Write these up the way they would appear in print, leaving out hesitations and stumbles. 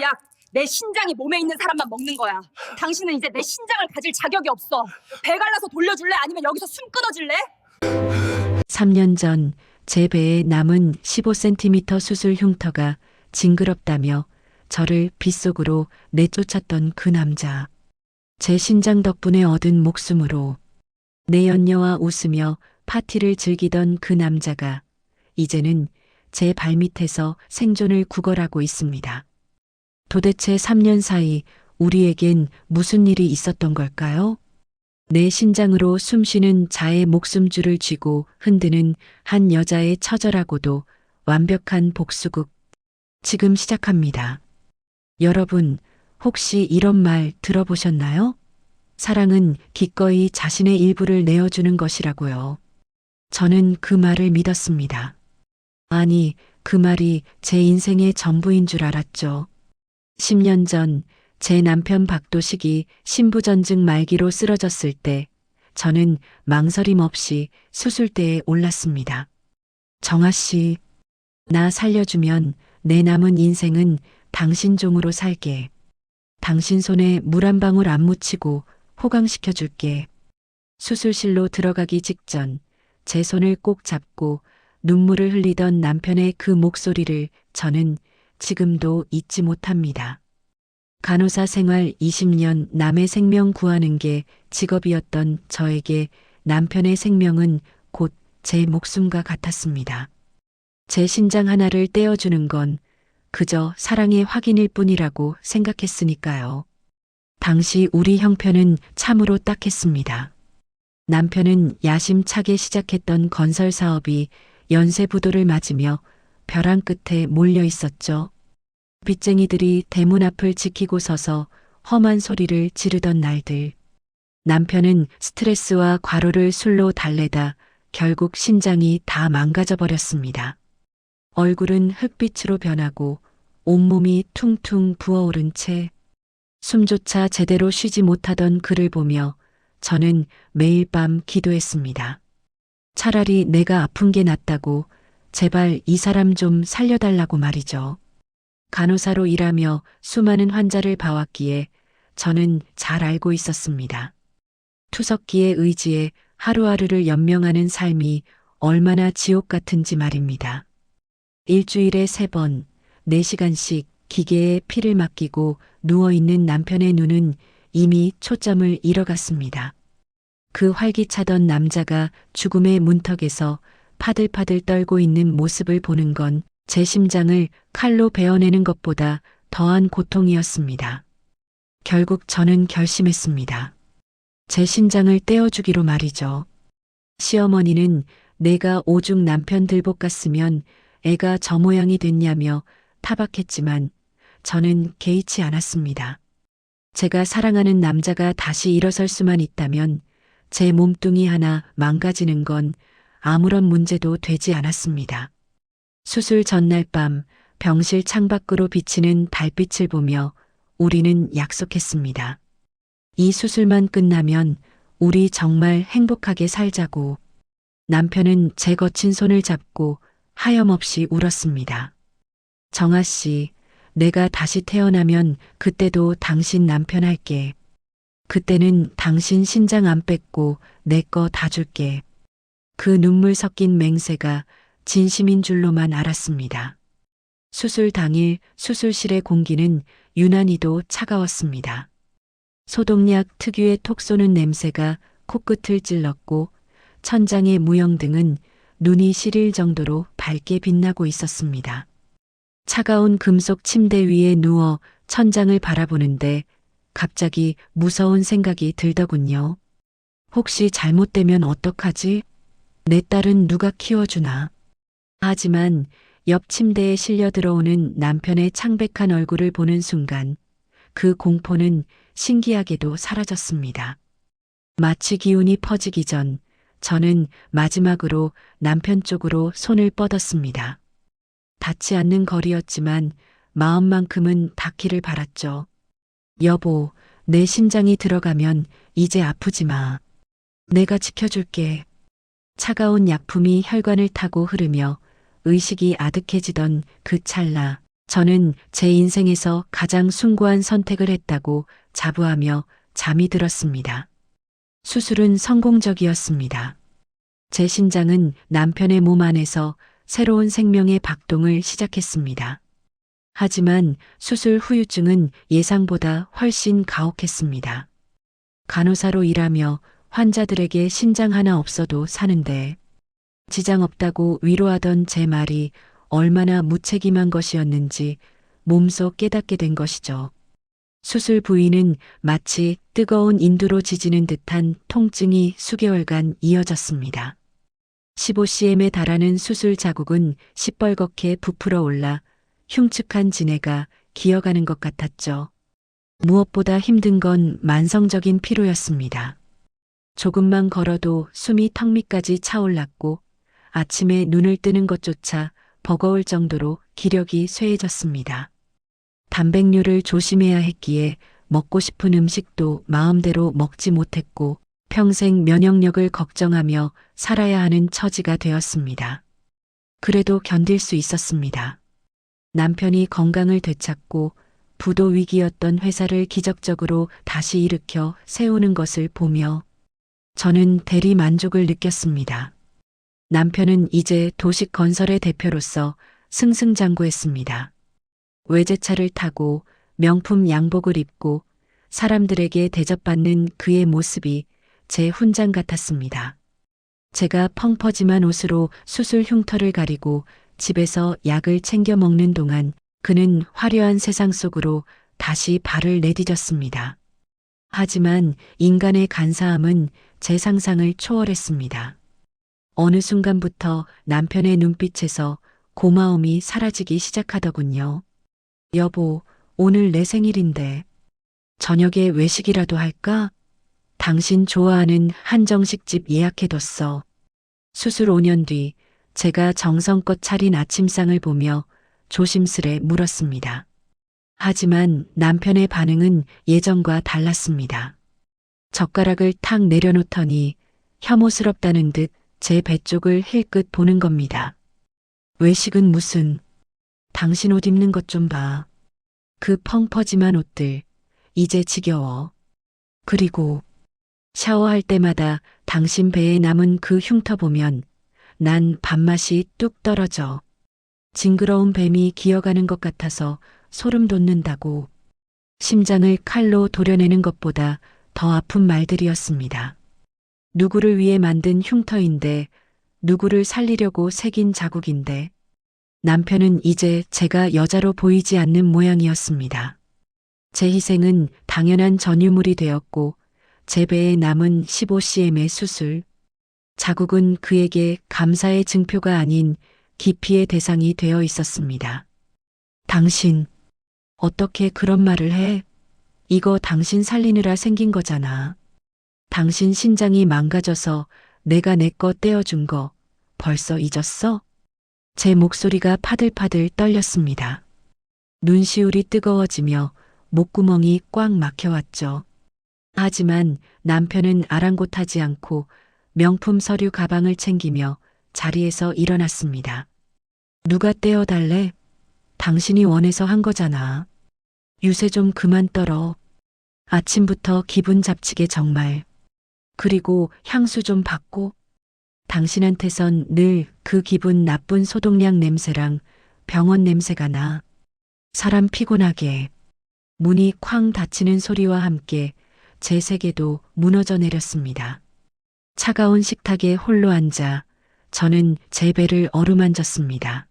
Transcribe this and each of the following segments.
약, 내 신장이 몸에 있는 사람만 먹는 거야. 당신은 이제 내 신장을 가질 자격이 없어. 배 갈라서 돌려줄래? 아니면 여기서 숨 끊어질래? 3년 전 제 배에 남은 15cm 수술 흉터가 징그럽다며 저를 빗속으로 내쫓았던 그 남자. 제 신장 덕분에 얻은 목숨으로 내 연녀와 웃으며 파티를 즐기던 그 남자가 이제는 제 발밑에서 생존을 구걸하고 있습니다. 도대체 3년 사이 우리에겐 무슨 일이 있었던 걸까요? 내 신장으로 숨쉬는 자의 목숨줄을 쥐고 흔드는 한 여자의 처절하고도 완벽한 복수극. 지금 시작합니다. 여러분, 혹시 이런 말 들어보셨나요? 사랑은 기꺼이 자신의 일부를 내어주는 것이라고요. 저는 그 말을 믿었습니다. 아니, 그 말이 제 인생의 전부인 줄 알았죠. 10년 전 제 남편 박도식이 신부전증 말기로 쓰러졌을 때 저는 망설임 없이 수술대에 올랐습니다. 정아 씨, 나 살려주면 내 남은 인생은 당신 종으로 살게. 당신 손에 물 한 방울 안 묻히고 호강시켜 줄게. 수술실로 들어가기 직전 제 손을 꼭 잡고 눈물을 흘리던 남편의 그 목소리를 저는 지금도 잊지 못합니다. 간호사 생활 20년 남의 생명 구하는 게 직업이었던 저에게 남편의 생명은 곧 제 목숨과 같았습니다. 제 신장 하나를 떼어주는 건 그저 사랑의 확인일 뿐이라고 생각했으니까요. 당시 우리 형편은 참으로 딱했습니다. 남편은 야심차게 시작했던 건설 사업이 연쇄부도를 맞으며 벼랑 끝에 몰려 있었죠. 빚쟁이들이 대문 앞을 지키고 서서 험한 소리를 지르던 날들. 남편은 스트레스와 과로를 술로 달래다 결국 신장이 다 망가져 버렸습니다. 얼굴은 흙빛으로 변하고 온몸이 퉁퉁 부어오른 채 숨조차 제대로 쉬지 못하던 그를 보며 저는 매일 밤 기도했습니다. 차라리 내가 아픈 게 낫다고 제발 이 사람 좀 살려달라고 말이죠. 간호사로 일하며 수많은 환자를 봐왔기에 저는 잘 알고 있었습니다. 투석기의 의지에 하루하루를 연명하는 삶이 얼마나 지옥 같은지 말입니다. 일주일에 3번, 4시간씩 기계에 피를 맡기고 누워있는 남편의 눈은 이미 초점을 잃어갔습니다. 그 활기차던 남자가 죽음의 문턱에서 파들파들 떨고 있는 모습을 보는 건 제 심장을 칼로 베어내는 것보다 더한 고통이었습니다. 결국 저는 결심했습니다. 제 신장을 떼어주기로 말이죠. 시어머니는 내가 오죽 남편 들복 같으면 애가 저 모양이 됐냐며 타박했지만 저는 개의치 않았습니다. 제가 사랑하는 남자가 다시 일어설 수만 있다면 제 몸뚱이 하나 망가지는 건 아무런 문제도 되지 않았습니다. 수술 전날 밤 병실 창밖으로 비치는 달빛을 보며 우리는 약속했습니다. 이 수술만 끝나면 우리 정말 행복하게 살자고. 남편은 제 거친 손을 잡고 하염없이 울었습니다. 정아 씨, 내가 다시 태어나면 그때도 당신 남편 할게. 그때는 당신 신장 안 뺏고 내 거 다 줄게. 그 눈물 섞인 맹세가 진심인 줄로만 알았습니다. 수술 당일 수술실의 공기는 유난히도 차가웠습니다. 소독약 특유의 톡 쏘는 냄새가 코끝을 찔렀고 천장의 무영등은 눈이 시릴 정도로 밝게 빛나고 있었습니다. 차가운 금속 침대 위에 누워 천장을 바라보는데 갑자기 무서운 생각이 들더군요. 혹시 잘못되면 어떡하지? 내 딸은 누가 키워주나? 하지만 옆 침대에 실려 들어오는 남편의 창백한 얼굴을 보는 순간 그 공포는 신기하게도 사라졌습니다. 마취 기운이 퍼지기 전 저는 마지막으로 남편 쪽으로 손을 뻗었습니다. 닿지 않는 거리였지만 마음만큼은 닿기를 바랐죠. 여보, 내 신장이 들어가면 이제 아프지 마. 내가 지켜줄게. 차가운 약품이 혈관을 타고 흐르며 의식이 아득해지던 그 찰나 저는 제 인생에서 가장 숭고한 선택을 했다고 자부하며 잠이 들었습니다. 수술은 성공적이었습니다. 제 신장은 남편의 몸 안에서 새로운 생명의 박동을 시작했습니다. 하지만 수술 후유증은 예상보다 훨씬 가혹했습니다. 간호사로 일하며 환자들에게 신장 하나 없어도 사는데 지장 없다고 위로하던 제 말이 얼마나 무책임한 것이었는지 몸소 깨닫게 된 것이죠. 수술 부위는 마치 뜨거운 인두로 지지는 듯한 통증이 수개월간 이어졌습니다. 15cm에 달하는 수술 자국은 시뻘겋게 부풀어 올라 흉측한 진해가 기어가는 것 같았죠. 무엇보다 힘든 건 만성적인 피로였습니다. 조금만 걸어도 숨이 턱 밑까지 차올랐고 아침에 눈을 뜨는 것조차 버거울 정도로 기력이 쇠해졌습니다. 단백뇨를 조심해야 했기에 먹고 싶은 음식도 마음대로 먹지 못했고 평생 면역력을 걱정하며 살아야 하는 처지가 되었습니다. 그래도 견딜 수 있었습니다. 남편이 건강을 되찾고 부도 위기였던 회사를 기적적으로 다시 일으켜 세우는 것을 보며 저는 대리 만족을 느꼈습니다. 남편은 이제 도식 건설의 대표로서 승승장구했습니다. 외제차를 타고 명품 양복을 입고 사람들에게 대접받는 그의 모습이 제 훈장 같았습니다. 제가 펑퍼짐한 옷으로 수술 흉터를 가리고 집에서 약을 챙겨 먹는 동안 그는 화려한 세상 속으로 다시 발을 내디뎠습니다. 하지만 인간의 간사함은 제 상상을 초월했습니다. 어느 순간부터 남편의 눈빛에서 고마움이 사라지기 시작하더군요. 여보, 오늘 내 생일인데 저녁에 외식이라도 할까? 당신 좋아하는 한정식집 예약해뒀어. 수술 5년 뒤 제가 정성껏 차린 아침상을 보며 조심스레 물었습니다. 하지만 남편의 반응은 예전과 달랐습니다. 젓가락을 탁 내려놓더니 혐오스럽다는 듯 제 배 쪽을 힐끗 보는 겁니다. 외식은 무슨, 당신 옷 입는 것 좀 봐. 그 펑퍼짐한 옷들, 이제 지겨워. 그리고 샤워할 때마다 당신 배에 남은 그 흉터 보면 난 밥맛이 뚝 떨어져. 징그러운 뱀이 기어가는 것 같아서 소름 돋는다고. 심장을 칼로 도려내는 것보다 더 아픈 말들이었습니다. 누구를 위해 만든 흉터인데, 누구를 살리려고 새긴 자국인데, 남편은 이제 제가 여자로 보이지 않는 모양이었습니다. 제 희생은 당연한 전유물이 되었고, 제 배에 남은 15cm의 수술, 자국은 그에게 감사의 증표가 아닌 기피의 대상이 되어 있었습니다. 당신, 어떻게 그런 말을 해? 이거 당신 살리느라 생긴 거잖아. 당신 신장이 망가져서 내가 내 거 떼어준 거 벌써 잊었어? 제 목소리가 파들파들 떨렸습니다. 눈시울이 뜨거워지며 목구멍이 꽉 막혀왔죠. 하지만 남편은 아랑곳하지 않고 명품 서류 가방을 챙기며 자리에서 일어났습니다. 누가 떼어달래? 당신이 원해서 한 거잖아. 유세 좀 그만 떨어. 아침부터 기분 잡치게 정말. 그리고 향수 좀 받고. 당신한테선 늘 그 기분 나쁜 소독약 냄새랑 병원 냄새가 나. 사람 피곤하게. 문이 쾅 닫히는 소리와 함께 제 세계도 무너져 내렸습니다. 차가운 식탁에 홀로 앉아 저는 제 배를 어루만졌습니다.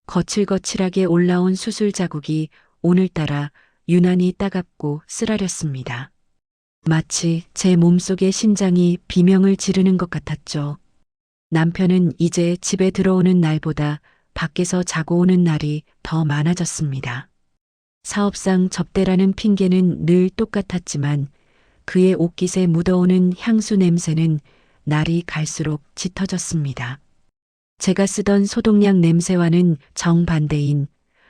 거칠거칠하게 올라온 수술 자국이 오늘따라 유난히 따갑고 쓰라렸습니다. 마치 제 몸속의 신장이 비명을 지르는 것 같았죠. 남편은 이제 집에 들어오는 날보다 밖에서 자고 오는 날이 더 많아졌습니다. 사업상 접대라는 핑계는 늘 똑같았지만 그의 옷깃에 묻어오는 향수 냄새는 날이 갈수록 짙어졌습니다. 제가 쓰던 소독약 냄새와는 정반대인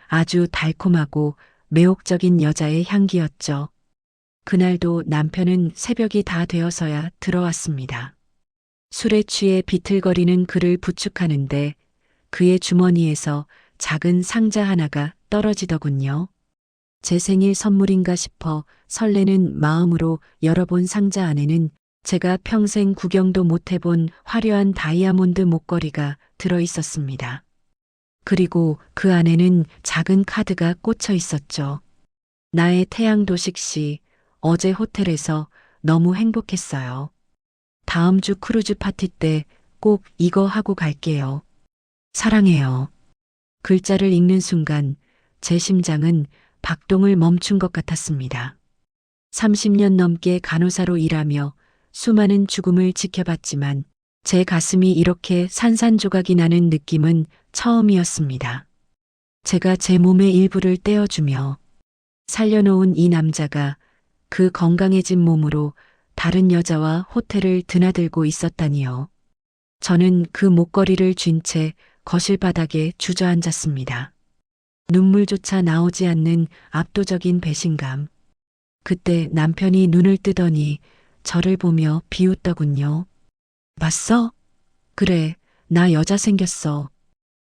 아주 달콤하고 매혹적인 여자의 향기였죠. 그날도 남편은 새벽이 다 되어서야 들어왔습니다. 술에 취해 비틀거리는 그를 부축하는데 그의 주머니에서 작은 상자 하나가 떨어지더군요. 제 생일 선물인가 싶어 설레는 마음으로 열어본 상자 안에는 제가 평생 구경도 못 해본 화려한 다이아몬드 목걸이가 들어 있었습니다. 그리고 그 안에는 작은 카드가 꽂혀 있었죠. 나의 태양도식 씨, 어제 호텔에서 너무 행복했어요. 다음 주 크루즈 파티 때 꼭 이거 하고 갈게요. 사랑해요. 글자를 읽는 순간 제 심장은 박동을 멈춘 것 같았습니다. 30년 넘게 간호사로 일하며 수많은 죽음을 지켜봤지만 제 가슴이 이렇게 산산조각이 나는 느낌은 처음이었습니다. 제가 제 몸의 일부를 떼어주며 살려놓은 이 남자가 그 건강해진 몸으로 다른 여자와 호텔을 드나들고 있었다니요. 저는 그 목걸이를 쥔 채 거실 바닥에 주저앉았습니다. 눈물조차 나오지 않는 압도적인 배신감. 그때 남편이 눈을 뜨더니 저를 보며 비웃더군요. 봤어? 그래, 나 여자 생겼어.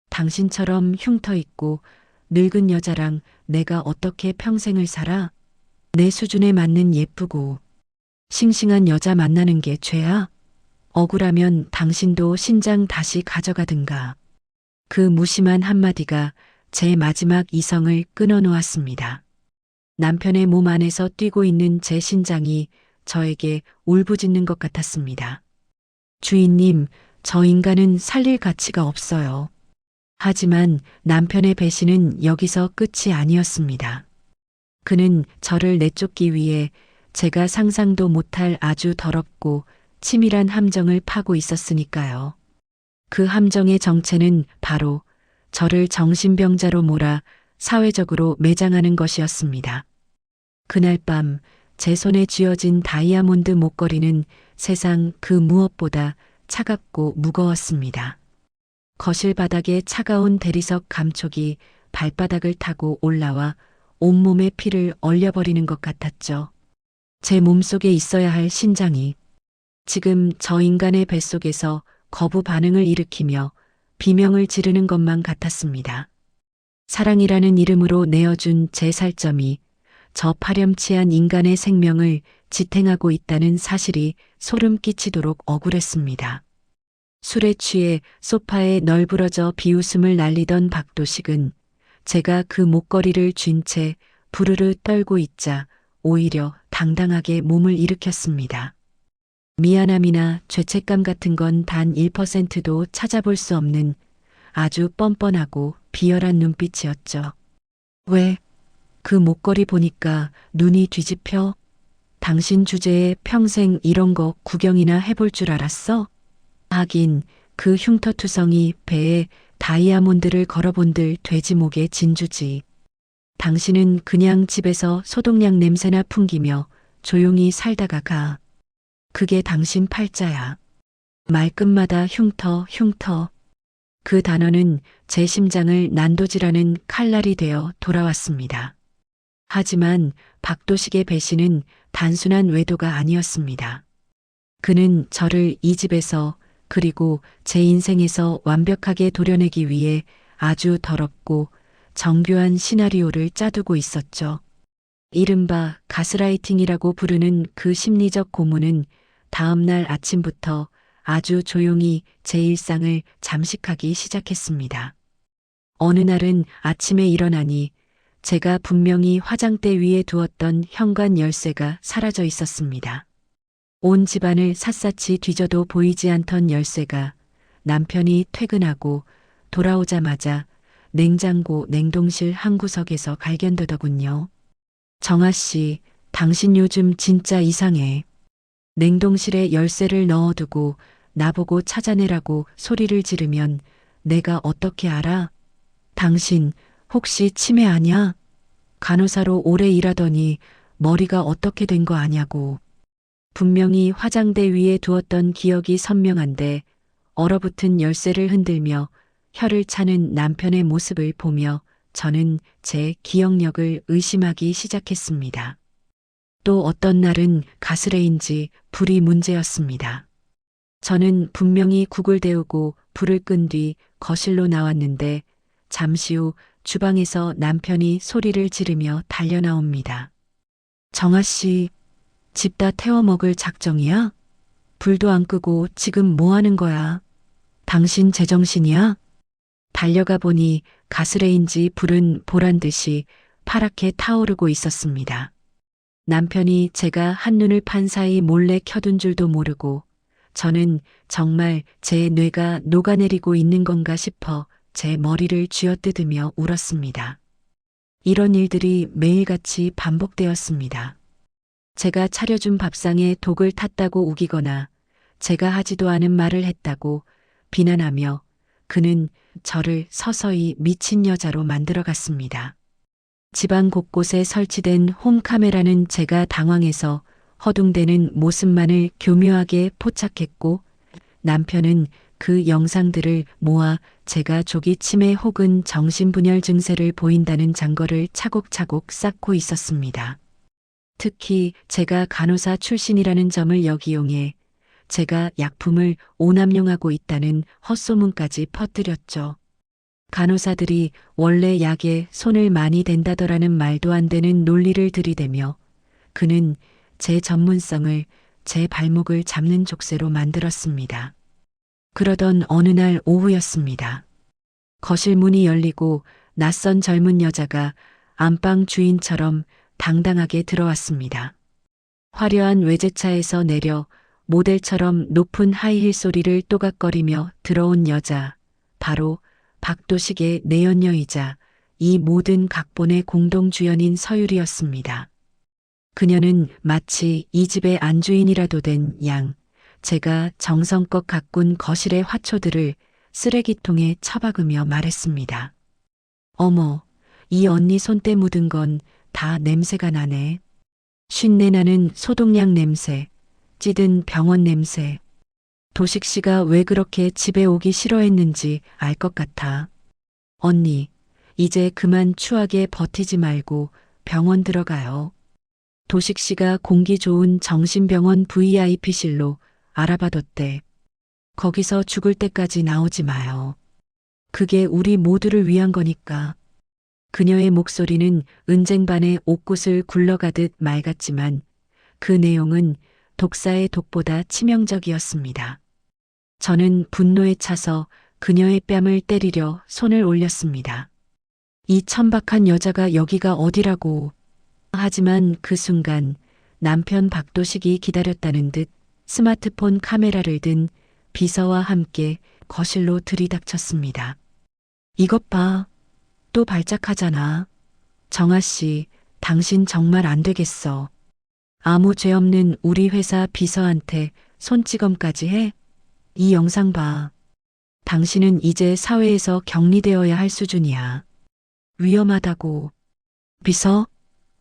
당신처럼 흉터 있고 늙은 여자랑 내가 어떻게 평생을 살아? 내 수준에 맞는 예쁘고 싱싱한 여자 만나는 게 죄야? 억울하면 당신도 신장 다시 가져가든가. 그 무심한 한마디가 제 마지막 이성을 끊어놓았습니다. 남편의 몸 안에서 뛰고 있는 제 심장이 저에게 울부짖는 것 같았습니다. 주인님, 저 인간은 살릴 가치가 없어요. 하지만 남편의 배신은 여기서 끝이 아니었습니다. 그는 저를 내쫓기 위해 제가 상상도 못할 아주 더럽고 치밀한 함정을 파고 있었으니까요. 그 함정의 정체는 바로 저를 정신병자로 몰아 사회적으로 매장하는 것이었습니다. 그날 밤 제 손에 쥐어진 다이아몬드 목걸이는 세상 그 무엇보다 차갑고 무거웠습니다. 거실 바닥에 차가운 대리석 감촉이 발바닥을 타고 올라와 온몸의 피를 얼려버리는 것 같았죠. 제 몸속에 있어야 할 심장이 지금 저 인간의 뱃속에서 거부 반응을 일으키며 비명을 지르는 것만 같았습니다. 사랑이라는 이름으로 내어준 제 살점이 저 파렴치한 인간의 생명을 지탱하고 있다는 사실이 소름 끼치도록 억울했습니다. 술에 취해 소파에 널브러져 비웃음을 날리던 박도식은 제가 그 목걸이를 쥔 채 부르르 떨고 있자 오히려 당당하게 몸을 일으켰습니다. 미안함이나 죄책감 같은 건 단 1%도 찾아볼 수 없는 아주 뻔뻔하고 비열한 눈빛이었죠. 왜? 그 목걸이 보니까 눈이 뒤집혀? 당신 주제에 평생 이런 거 구경이나 해볼 줄 알았어? 하긴 그 흉터투성이 배에 다이아몬드를 걸어본들 돼지목의 진주지. 당신은 그냥 집에서 소독약 냄새나 풍기며 조용히 살다가 가. 그게 당신 팔자야. 말끝마다 흉터, 흉터. 그 단어는 제 심장을 난도질하는 칼날이 되어 돌아왔습니다. 하지만 박도식의 배신은 단순한 외도가 아니었습니다. 그는 저를 이 집에서 그리고 제 인생에서 완벽하게 도려내기 위해 아주 더럽고 정교한 시나리오를 짜두고 있었죠. 이른바 가스라이팅이라고 부르는 그 심리적 고문은 다음 날 아침부터 아주 조용히 제 일상을 잠식하기 시작했습니다. 어느 날은 아침에 일어나니 제가 분명히 화장대 위에 두었던 현관 열쇠가 사라져 있었습니다. 온 집안을 샅샅이 뒤져도 보이지 않던 열쇠가 남편이 퇴근하고 돌아오자마자 냉장고 냉동실 한 구석에서 발견되더군요. 정아 씨, 당신 요즘 진짜 이상해. 냉동실에 열쇠를 넣어두고 나보고 찾아내라고 소리를 지르면 내가 어떻게 알아? 당신 혹시 치매 아냐? 간호사로 오래 일하더니 머리가 어떻게 된 거 아냐고. 분명히 화장대 위에 두었던 기억이 선명한데 얼어붙은 열쇠를 흔들며 혀를 차는 남편의 모습을 보며 저는 제 기억력을 의심하기 시작했습니다. 또 어떤 날은 가스레인지 불이 문제였습니다. 저는 분명히 국을 데우고 불을 끈 뒤 거실로 나왔는데 잠시 후 주방에서 남편이 소리를 지르며 달려나옵니다. 정아 씨, 집 다 태워 먹을 작정이야? 불도 안 끄고 지금 뭐 하는 거야? 당신 제정신이야? 달려가 보니 가스레인지 불은 보란 듯이 파랗게 타오르고 있었습니다. 남편이 제가 한눈을 판 사이 몰래 켜둔 줄도 모르고 저는 정말 제 뇌가 녹아내리고 있는 건가 싶어 제 머리를 쥐어뜯으며 울었습니다. 이런 일들이 매일같이 반복되었습니다. 제가 차려준 밥상에 독을 탔다고 우기거나 제가 하지도 않은 말을 했다고 비난하며 그는 저를 서서히 미친 여자로 만들어갔습니다. 집안 곳곳에 설치된 홈카메라는 제가 당황해서 허둥대는 모습만을 교묘하게 포착했고 남편은 그 영상들을 모아 제가 조기 치매 혹은 정신분열 증세를 보인다는 증거를 차곡차곡 쌓고 있었습니다. 특히 제가 간호사 출신이라는 점을 역이용해 제가 약품을 오남용하고 있다는 헛소문까지 퍼뜨렸죠. 간호사들이 원래 약에 손을 많이 댄다더라는 말도 안 되는 논리를 들이대며 그는 제 전문성을 제 발목을 잡는 족쇄로 만들었습니다. 그러던 어느 날 오후였습니다. 거실 문이 열리고 낯선 젊은 여자가 안방 주인처럼 당당하게 들어왔습니다. 화려한 외제차에서 내려 모델처럼 높은 하이힐 소리를 또각거리며 들어온 여자, 바로 박도식의 내연녀이자 이 모든 각본의 공동주연인 서율이었습니다. 그녀는 마치 이 집의 안주인이라도 된 양, 제가 정성껏 가꾼 거실의 화초들을 쓰레기통에 처박으며 말했습니다. 어머, 이 언니 손때 묻은 건 다 냄새가 나네. 쉰내 나는 소독약 냄새, 찌든 병원 냄새. 도식 씨가 왜 그렇게 집에 오기 싫어했는지 알 것 같아. 언니, 이제 그만 추하게 버티지 말고 병원 들어가요. 도식 씨가 공기 좋은 정신병원 VIP실로 알아봐뒀대. 거기서 죽을 때까지 나오지 마요. 그게 우리 모두를 위한 거니까. 그녀의 목소리는 은쟁반의 옥굿을 굴러가듯 맑았지만 그 내용은 독사의 독보다 치명적이었습니다. 저는 분노에 차서 그녀의 뺨을 때리려 손을 올렸습니다. 이 천박한 여자가 여기가 어디라고. 하지만 그 순간 남편 박도식이 기다렸다는 듯 스마트폰 카메라를 든 비서와 함께 거실로 들이닥쳤습니다. 이것 봐. 또 발작하잖아. 정아 씨, 당신 정말 안 되겠어. 아무 죄 없는 우리 회사 비서한테 손찌검까지 해? 이 영상 봐. 당신은 이제 사회에서 격리되어야 할 수준이야. 위험하다고. 비서?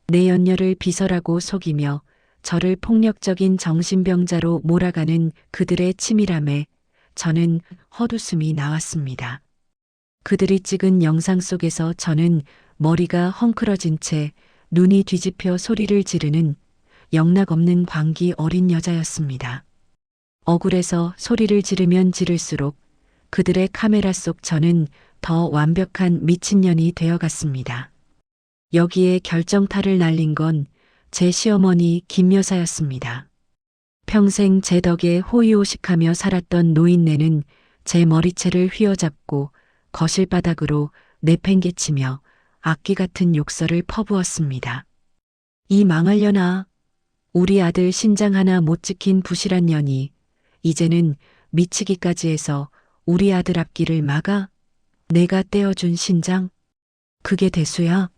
내 연녀를 비서라고 속이며 저를 폭력적인 정신병자로 몰아가는 그들의 치밀함에 저는 헛웃음이 나왔습니다. 그들이 찍은 영상 속에서 저는 머리가 헝클어진 채 눈이 뒤집혀 소리를 지르는 영락없는 광기 어린 여자였습니다. 억울해서 소리를 지르면 지를수록 그들의 카메라 속 저는 더 완벽한 미친년이 되어갔습니다. 여기에 결정타를 날린 건 제 시어머니 김 여사였습니다. 평생 제 덕에 호의호식하며 살았던 노인네는 제 머리채를 휘어잡고 거실 바닥으로 내팽개치며 악기 같은 욕설을 퍼부었습니다. 이 망할려나. 우리 아들 신장 하나 못 지킨 부실한 년이 이제는 미치기까지 해서 우리 아들 앞길을 막아? 내가 떼어준 신장? 그게 대수야?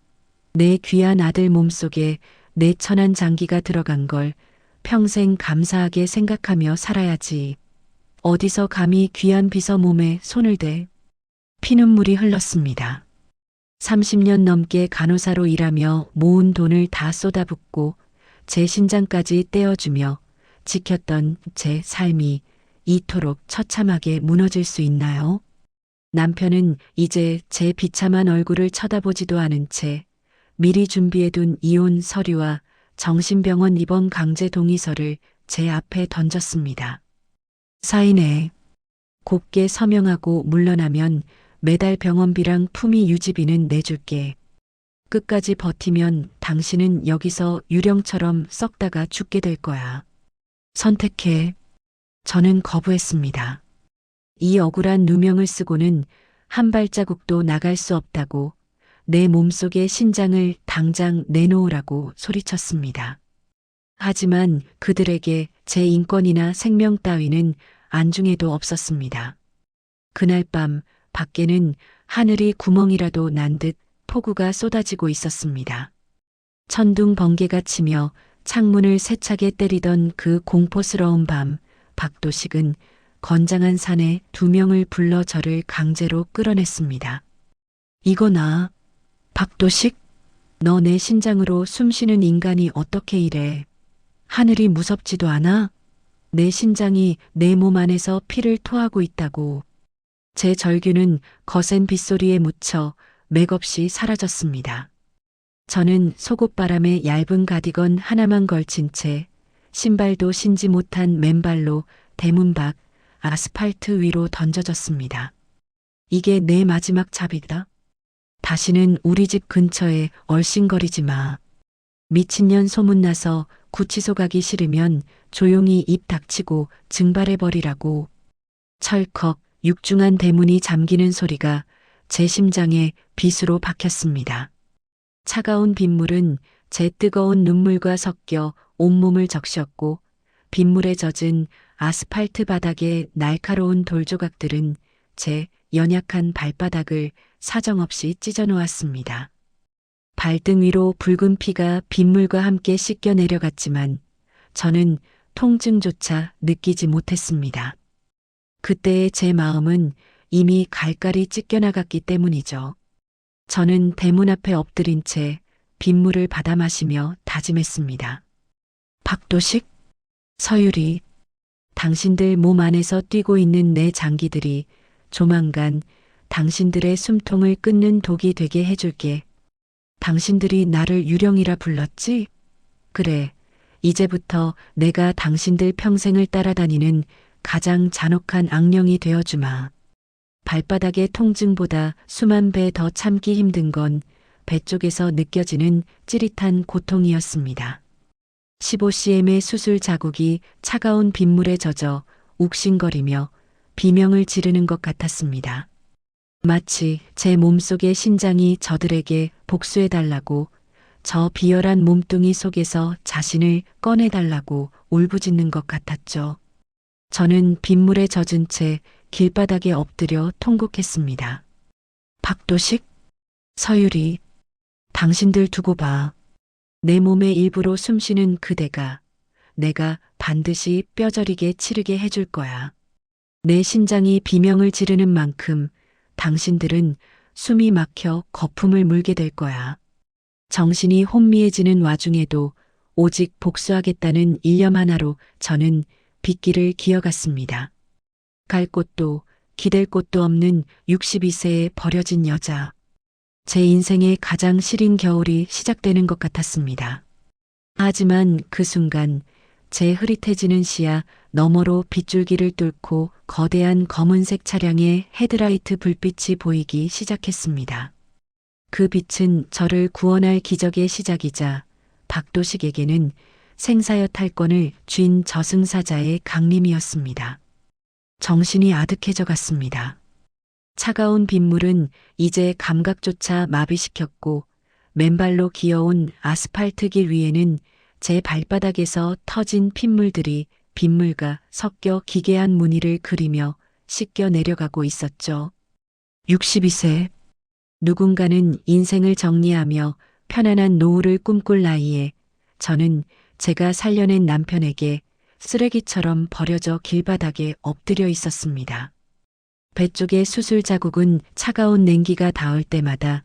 내 귀한 아들 몸속에 내 천한 장기가 들어간 걸 평생 감사하게 생각하며 살아야지. 어디서 감히 귀한 비서 몸에 손을 대. 피눈물이 흘렀습니다. 30년 넘게 간호사로 일하며 모은 돈을 다 쏟아붓고 제 신장까지 떼어주며 지켰던 제 삶이 이토록 처참하게 무너질 수 있나요? 남편은 이제 제 비참한 얼굴을 쳐다보지도 않은 채 미리 준비해둔 이혼 서류와 정신병원 입원 강제 동의서를 제 앞에 던졌습니다. 사인해. 곱게 서명하고 물러나면 매달 병원비랑 품위 유지비는 내줄게. 끝까지 버티면 당신은 여기서 유령처럼 썩다가 죽게 될 거야. 선택해. 저는 거부했습니다. 이 억울한 누명을 쓰고는 한 발자국도 나갈 수 없다고 내 몸속의 신장을 당장 내놓으라고 소리쳤습니다. 하지만 그들에게 제 인권이나 생명 따위는 안중에도 없었습니다. 그날 밤 밖에는 하늘이 구멍이라도 난 듯 폭우가 쏟아지고 있었습니다. 천둥 번개가 치며 창문을 세차게 때리던 그 공포스러운 밤, 박도식은 건장한 산에 2명을 불러 저를 강제로 끌어냈습니다. 이거 나, 박도식? 너 내 신장으로 숨쉬는 인간이 어떻게 이래? 하늘이 무섭지도 않아? 내 신장이 내 몸 안에서 피를 토하고 있다고. 제 절규는 거센 빗소리에 묻혀 맥없이 사라졌습니다. 저는 속옷바람에 얇은 가디건 하나만 걸친 채 신발도 신지 못한 맨발로 대문 밖 아스팔트 위로 던져졌습니다. 이게 내 마지막 잡이다. 다시는 우리 집 근처에 얼씬거리지 마. 미친년 소문나서 구치소 가기 싫으면 조용히 입 닥치고 증발해버리라고. 철컥 육중한 대문이 잠기는 소리가 제 심장에 빗으로 박혔습니다. 차가운 빗물은 제 뜨거운 눈물과 섞여 온몸을 적셨고 빗물에 젖은 아스팔트 바닥의 날카로운 돌조각들은 제 연약한 발바닥을 사정없이 찢어놓았습니다. 발등 위로 붉은 피가 빗물과 함께 씻겨 내려갔지만 저는 통증조차 느끼지 못했습니다. 그때의 제 마음은 이미 갈갈이 찢겨나갔기 때문이죠. 저는 대문 앞에 엎드린 채 빗물을 받아 마시며 다짐했습니다. 박도식, 서유리, 당신들 몸 안에서 뛰고 있는 내 장기들이 조만간 당신들의 숨통을 끊는 독이 되게 해줄게. 당신들이 나를 유령이라 불렀지? 그래, 이제부터 내가 당신들 평생을 따라다니는 가장 잔혹한 악령이 되어주마. 발바닥의 통증보다 수만 배 더 참기 힘든 건 배 쪽에서 느껴지는 찌릿한 고통이었습니다. 15cm의 수술 자국이 차가운 빗물에 젖어 욱신거리며 비명을 지르는 것 같았습니다. 마치 제 몸속의 신장이 저들에게 복수해달라고, 저 비열한 몸뚱이 속에서 자신을 꺼내달라고 울부짖는 것 같았죠. 저는 빗물에 젖은 채 길바닥에 엎드려 통곡했습니다. 박도식, 서유리, 당신들 두고 봐. 내 몸의 일부로 숨쉬는 그대가 내가 반드시 뼈저리게 치르게 해줄 거야. 내 신장이 비명을 지르는 만큼 당신들은 숨이 막혀 거품을 물게 될 거야. 정신이 혼미해지는 와중에도 오직 복수하겠다는 일념 하나로 저는 빗길을 기어갔습니다. 갈 곳도 기댈 곳도 없는 62세의 버려진 여자. 제 인생의 가장 시린 겨울이 시작되는 것 같았습니다. 하지만 그 순간 제 흐릿해지는 시야 너머로 빗줄기를 뚫고 거대한 검은색 차량의 헤드라이트 불빛이 보이기 시작했습니다. 그 빛은 저를 구원할 기적의 시작이자 박도식에게는 생사여 탈권을 쥔 저승사자의 강림이었습니다. 정신이 아득해져 갔습니다. 차가운 빗물은 이제 감각조차 마비시켰고 맨발로 기어온 아스팔트 길 위에는 제 발바닥에서 터진 핏물들이 빗물과 섞여 기괴한 무늬를 그리며 씻겨 내려가고 있었죠. 62세. 누군가는 인생을 정리하며 편안한 노후를 꿈꿀 나이에 저는 제가 살려낸 남편에게 쓰레기처럼 버려져 길바닥에 엎드려 있었습니다. 배 쪽의 수술 자국은 차가운 냉기가 닿을 때마다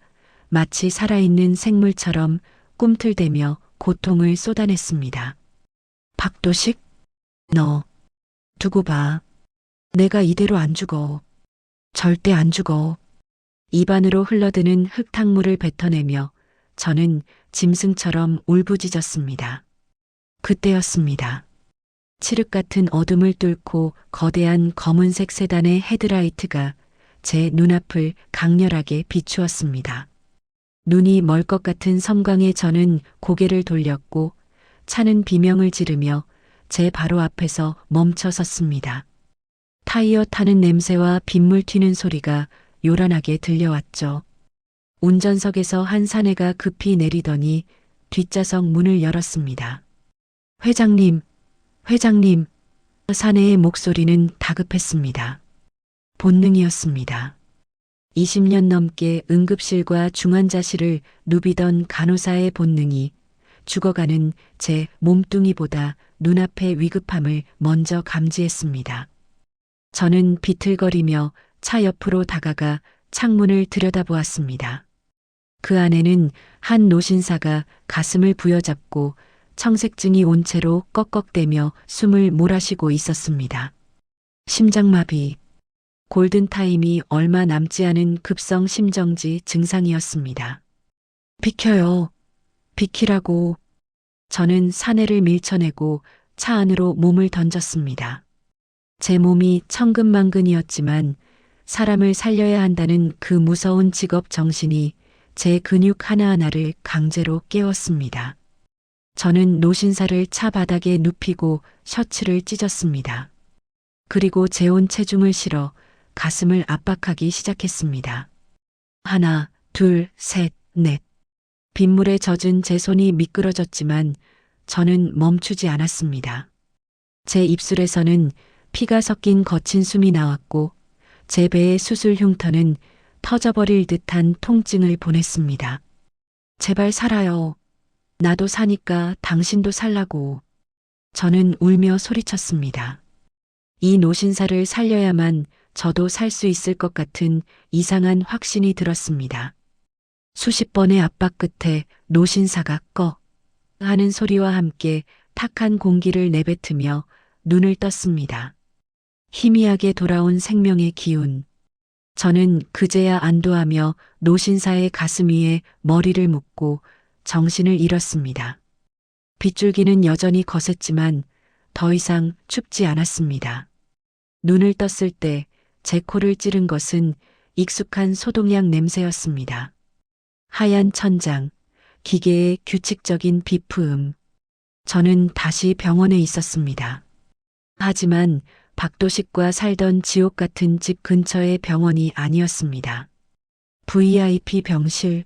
마치 살아있는 생물처럼 꿈틀대며 고통을 쏟아냈습니다. 박도식, 너 두고 봐. 내가 이대로 안 죽어. 절대 안 죽어. 입안으로 흘러드는 흙탕물을 뱉어내며 저는 짐승처럼 울부짖었습니다. 그때였습니다. 칠흑 같은 어둠을 뚫고 거대한 검은색 세단의 헤드라이트가 제 눈앞을 강렬하게 비추었습니다. 눈이 멀 것 같은 섬광에 저는 고개를 돌렸고 차는 비명을 지르며 제 바로 앞에서 멈춰 섰습니다. 타이어 타는 냄새와 빗물 튀는 소리가 요란하게 들려왔죠. 운전석에서 한 사내가 급히 내리더니 뒷좌석 문을 열었습니다. 회장님, 회장님. 사내의 목소리는 다급했습니다. 본능이었습니다. 20년 넘게 응급실과 중환자실을 누비던 간호사의 본능이 죽어가는 제 몸뚱이보다 눈앞의 위급함을 먼저 감지했습니다. 저는 비틀거리며 차 옆으로 다가가 창문을 들여다보았습니다. 그 안에는 한 노신사가 가슴을 부여잡고 청색증이 온 채로 꺽꺽대며 숨을 몰아쉬고 있었습니다. 심장마비, 골든타임이 얼마 남지 않은 급성 심정지 증상이었습니다. 비켜요. 비키라고. 저는 사내를 밀쳐내고 차 안으로 몸을 던졌습니다. 제 몸이 천근만근이었지만 사람을 살려야 한다는 그 무서운 직업 정신이 제 근육 하나하나를 강제로 깨웠습니다. 저는 노신사를 차 바닥에 눕히고 셔츠를 찢었습니다. 그리고 재온 체중을 실어 가슴을 압박하기 시작했습니다. 하나, 둘, 셋, 넷. 빗물에 젖은 제 손이 미끄러졌지만 저는 멈추지 않았습니다. 제 입술에서는 피가 섞인 거친 숨이 나왔고 제 배의 수술 흉터는 터져버릴 듯한 통증을 보냈습니다. 제발 살아요. 나도 사니까 당신도 살라고. 저는 울며 소리쳤습니다. 이 노신사를 살려야만 저도 살 수 있을 것 같은 이상한 확신이 들었습니다. 수십 번의 압박 끝에 노신사가 꺼 하는 소리와 함께 탁한 공기를 내뱉으며 눈을 떴습니다. 희미하게 돌아온 생명의 기운. 저는 그제야 안도하며 노신사의 가슴 위에 머리를 묻고 정신을 잃었습니다. 빗줄기는 여전히 거셌지만 더 이상 춥지 않았습니다. 눈을 떴을 때 제 코를 찌른 것은 익숙한 소독약 냄새였습니다. 하얀 천장, 기계의 규칙적인 비프음. 저는 다시 병원에 있었습니다. 하지만 박도식과 살던 지옥 같은 집 근처의 병원이 아니었습니다. VIP 병실.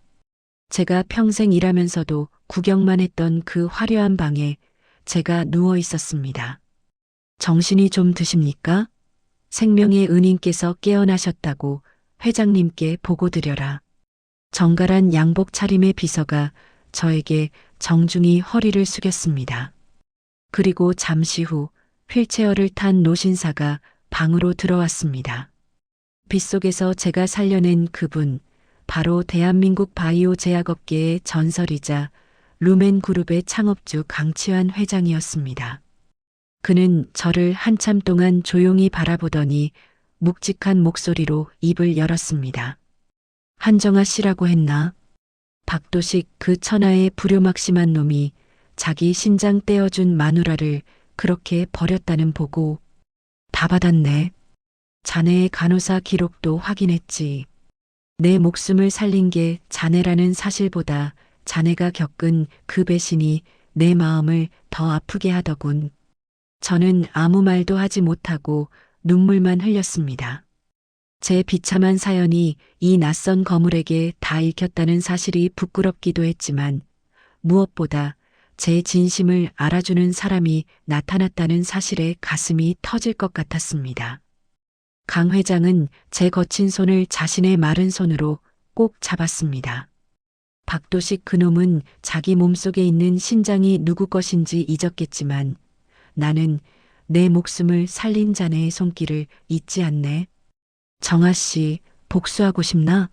제가 평생 일하면서도 구경만 했던 그 화려한 방에 제가 누워 있었습니다. 정신이 좀 드십니까? 생명의 은인께서 깨어나셨다고 회장님께 보고드려라. 정갈한 양복 차림의 비서가 저에게 정중히 허리를 숙였습니다. 그리고 잠시 후 휠체어를 탄 노신사가 방으로 들어왔습니다. 빗속에서 제가 살려낸 그분, 바로 대한민국 바이오 제약업계의 전설이자 루멘그룹의 창업주 강치환 회장이었습니다. 그는 저를 한참 동안 조용히 바라보더니 묵직한 목소리로 입을 열었습니다. 한정아 씨라고 했나? 박도식 그 천하의 불효막심한 놈이 자기 신장 떼어준 마누라를 그렇게 버렸다는 보고. 다 받았네. 자네의 간호사 기록도 확인했지. 내 목숨을 살린 게 자네라는 사실보다 자네가 겪은 그 배신이 내 마음을 더 아프게 하더군. 저는 아무 말도 하지 못하고 눈물만 흘렸습니다. 제 비참한 사연이 이 낯선 거물에게 다 읽혔다는 사실이 부끄럽기도 했지만 무엇보다 제 진심을 알아주는 사람이 나타났다는 사실에 가슴이 터질 것 같았습니다. 강 회장은 제 거친 손을 자신의 마른 손으로 꼭 잡았습니다. 박도식 그놈은 자기 몸속에 있는 신장이 누구 것인지 잊었겠지만 나는 내 목숨을 살린 자네의 손길을 잊지 않네. 정아 씨, 복수하고 싶나?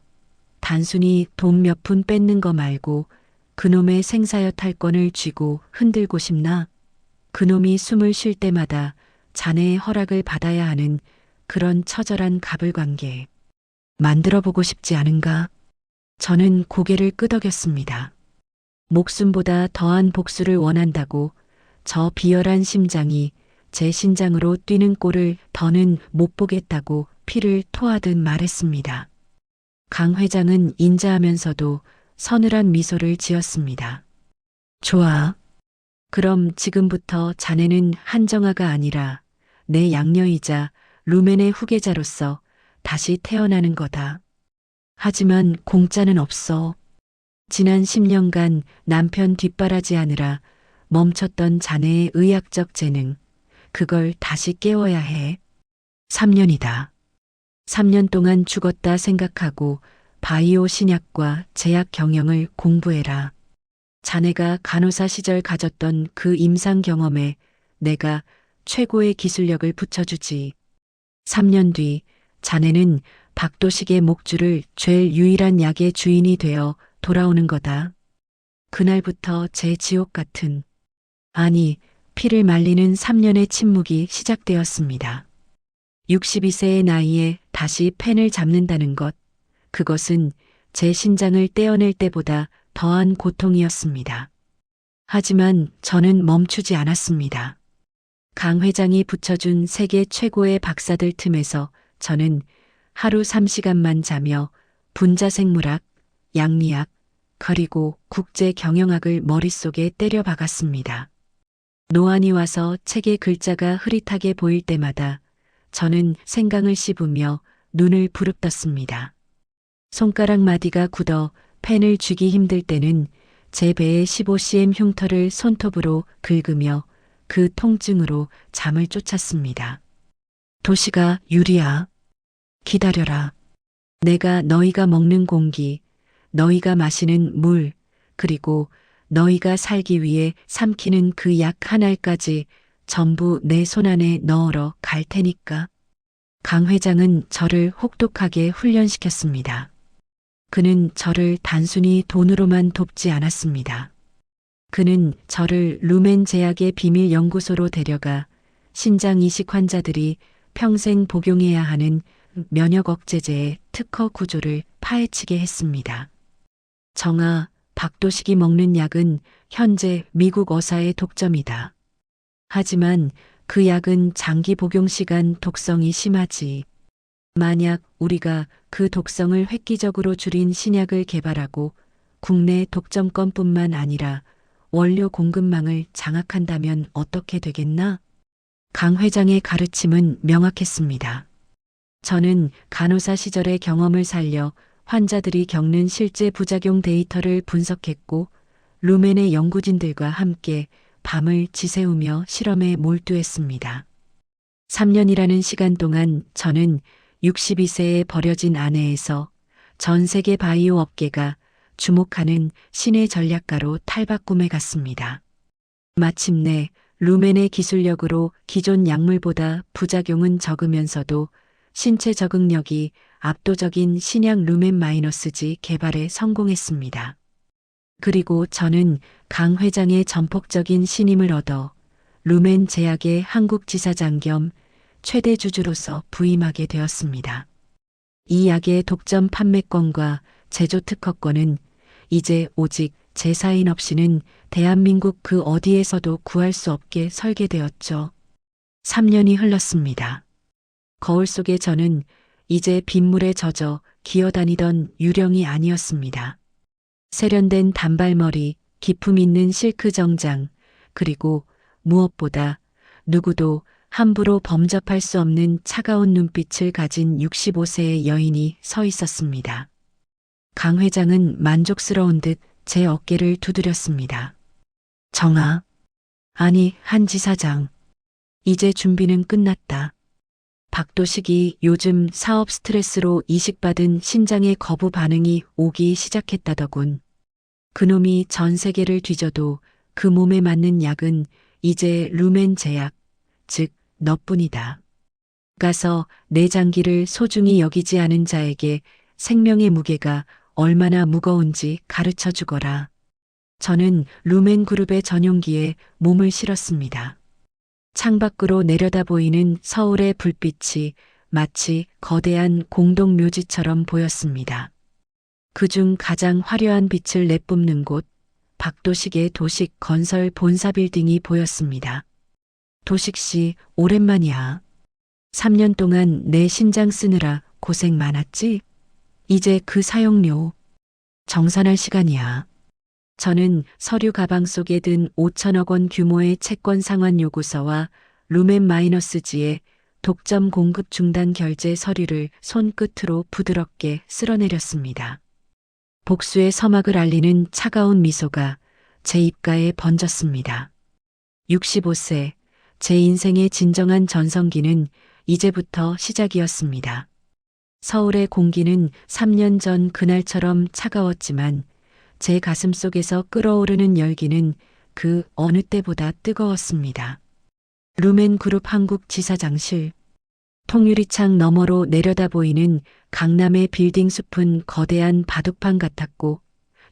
단순히 돈 몇 푼 뺏는 거 말고 그놈의 생사여 탈권을 쥐고 흔들고 싶나? 그놈이 숨을 쉴 때마다 자네의 허락을 받아야 하는 그런 처절한 가불관계. 만들어보고 싶지 않은가? 저는 고개를 끄덕였습니다. 목숨보다 더한 복수를 원한다고 저 비열한 심장이 제 신장으로 뛰는 꼴을 더는 못 보겠다고 피를 토하듯 말했습니다. 강 회장은 인자하면서도 서늘한 미소를 지었습니다. 좋아. 그럼 지금부터 자네는 한정아가 아니라 내 양녀이자 루멘의 후계자로서 다시 태어나는 거다. 하지만 공짜는 없어. 지난 10년간 남편 뒷바라지하느라 멈췄던 자네의 의학적 재능, 그걸 다시 깨워야 해. 3년이다. 3년 동안 죽었다 생각하고 바이오 신약과 제약 경영을 공부해라. 자네가 간호사 시절 가졌던 그 임상 경험에 내가 최고의 기술력을 붙여주지. 3년 뒤 자네는 박도식의 목줄을 쥘 유일한 약의 주인이 되어 돌아오는 거다. 그날부터 제 지옥 같은, 아니, 피를 말리는 3년의 침묵이 시작되었습니다. 62세의 나이에 다시 펜을 잡는다는 것, 그것은 제 신장을 떼어낼 때보다 더한 고통이었습니다. 하지만 저는 멈추지 않았습니다. 강 회장이 붙여준 세계 최고의 박사들 틈에서 저는 하루 3시간만 자며 분자생물학, 양리학, 그리고 국제 경영학을 머릿속에 때려 박았습니다. 노안이 와서 책의 글자가 흐릿하게 보일 때마다 저는 생강을 씹으며 눈을 부릅떴습니다. 손가락 마디가 굳어 펜을 쥐기 힘들 때는 제 배에 15cm 흉터를 손톱으로 긁으며 그 통증으로 잠을 쫓았습니다. 도시가 유리야. 기다려라. 내가 너희가 먹는 공기, 너희가 마시는 물, 그리고 너희가 살기 위해 삼키는 그 약 하나까지 전부 내 손안에 넣으러 갈 테니까. 강 회장은 저를 혹독하게 훈련시켰습니다. 그는 저를 단순히 돈으로만 돕지 않았습니다. 그는 저를 루멘 제약의 비밀 연구소로 데려가 신장 이식 환자들이 평생 복용해야 하는 면역 억제제의 특허 구조를 파헤치게 했습니다. 정아, 박도식이 먹는 약은 현재 미국 의사의 독점이다. 하지만 그 약은 장기 복용 시간 독성이 심하지. 만약 우리가 그 독성을 획기적으로 줄인 신약을 개발하고 국내 독점권뿐만 아니라 원료 공급망을 장악한다면 어떻게 되겠나? 강 회장의 가르침은 명확했습니다. 저는 간호사 시절의 경험을 살려 환자들이 겪는 실제 부작용 데이터를 분석했고 루멘의 연구진들과 함께 밤을 지새우며 실험에 몰두했습니다. 3년이라는 시간 동안 저는 62세의 버려진 아내에서 전 세계 바이오 업계가 주목하는 신의 전략가로 탈바꿈해 갔습니다. 마침내 루멘의 기술력으로 기존 약물보다 부작용은 적으면서도 신체 적응력이 압도적인 신약 루멘 마이너스지 개발에 성공했습니다. 그리고 저는 강 회장의 전폭적인 신임을 얻어 루멘 제약의 한국 지사장 겸 최대 주주로서 부임하게 되었습니다. 이 약의 독점 판매권과 제조 특허권은 이제 오직 제 사인 없이는 대한민국 그 어디에서도 구할 수 없게 설계되었죠. 3년이 흘렀습니다. 거울 속의 저는 이제 빗물에 젖어 기어다니던 유령이 아니었습니다. 세련된 단발머리, 기품 있는 실크 정장, 그리고 무엇보다 누구도 함부로 범접할 수 없는 차가운 눈빛을 가진 65세의 여인이 서 있었습니다. 강 회장은 만족스러운 듯 제 어깨를 두드렸습니다. 정아. 아니, 한 지사장. 이제 준비는 끝났다. 박도식이 요즘 사업 스트레스로 이식받은 신장의 거부 반응이 오기 시작했다더군. 그놈이 전 세계를 뒤져도 그 몸에 맞는 약은 이제 루멘 제약, 즉 너뿐이다. 가서 내 장기를 소중히 여기지 않은 자에게 생명의 무게가 얼마나 무거운지 가르쳐 주거라. 저는 루멘 그룹의 전용기에 몸을 실었습니다. 창밖으로 내려다 보이는 서울의 불빛이 마치 거대한 공동묘지처럼 보였습니다. 그중 가장 화려한 빛을 내뿜는 곳, 박도식의 도식 건설 본사 빌딩이 보였습니다. 도식 씨, 오랜만이야. 3년 동안 내 신장 쓰느라 고생 많았지? 이제 그 사용료 정산할 시간이야. 저는 서류 가방 속에 든 5천억 원 규모의 채권 상환 요구서와 루멘 마이너스지의 독점 공급 중단 결제 서류를 손끝으로 부드럽게 쓸어내렸습니다. 복수의 서막을 알리는 차가운 미소가 제 입가에 번졌습니다. 65세, 제 인생의 진정한 전성기는 이제부터 시작이었습니다. 서울의 공기는 3년 전 그날처럼 차가웠지만 제 가슴 속에서 끓어오르는 열기는 그 어느 때보다 뜨거웠습니다. 루멘그룹 한국 지사장실. 통유리창 너머로 내려다 보이는 강남의 빌딩 숲은 거대한 바둑판 같았고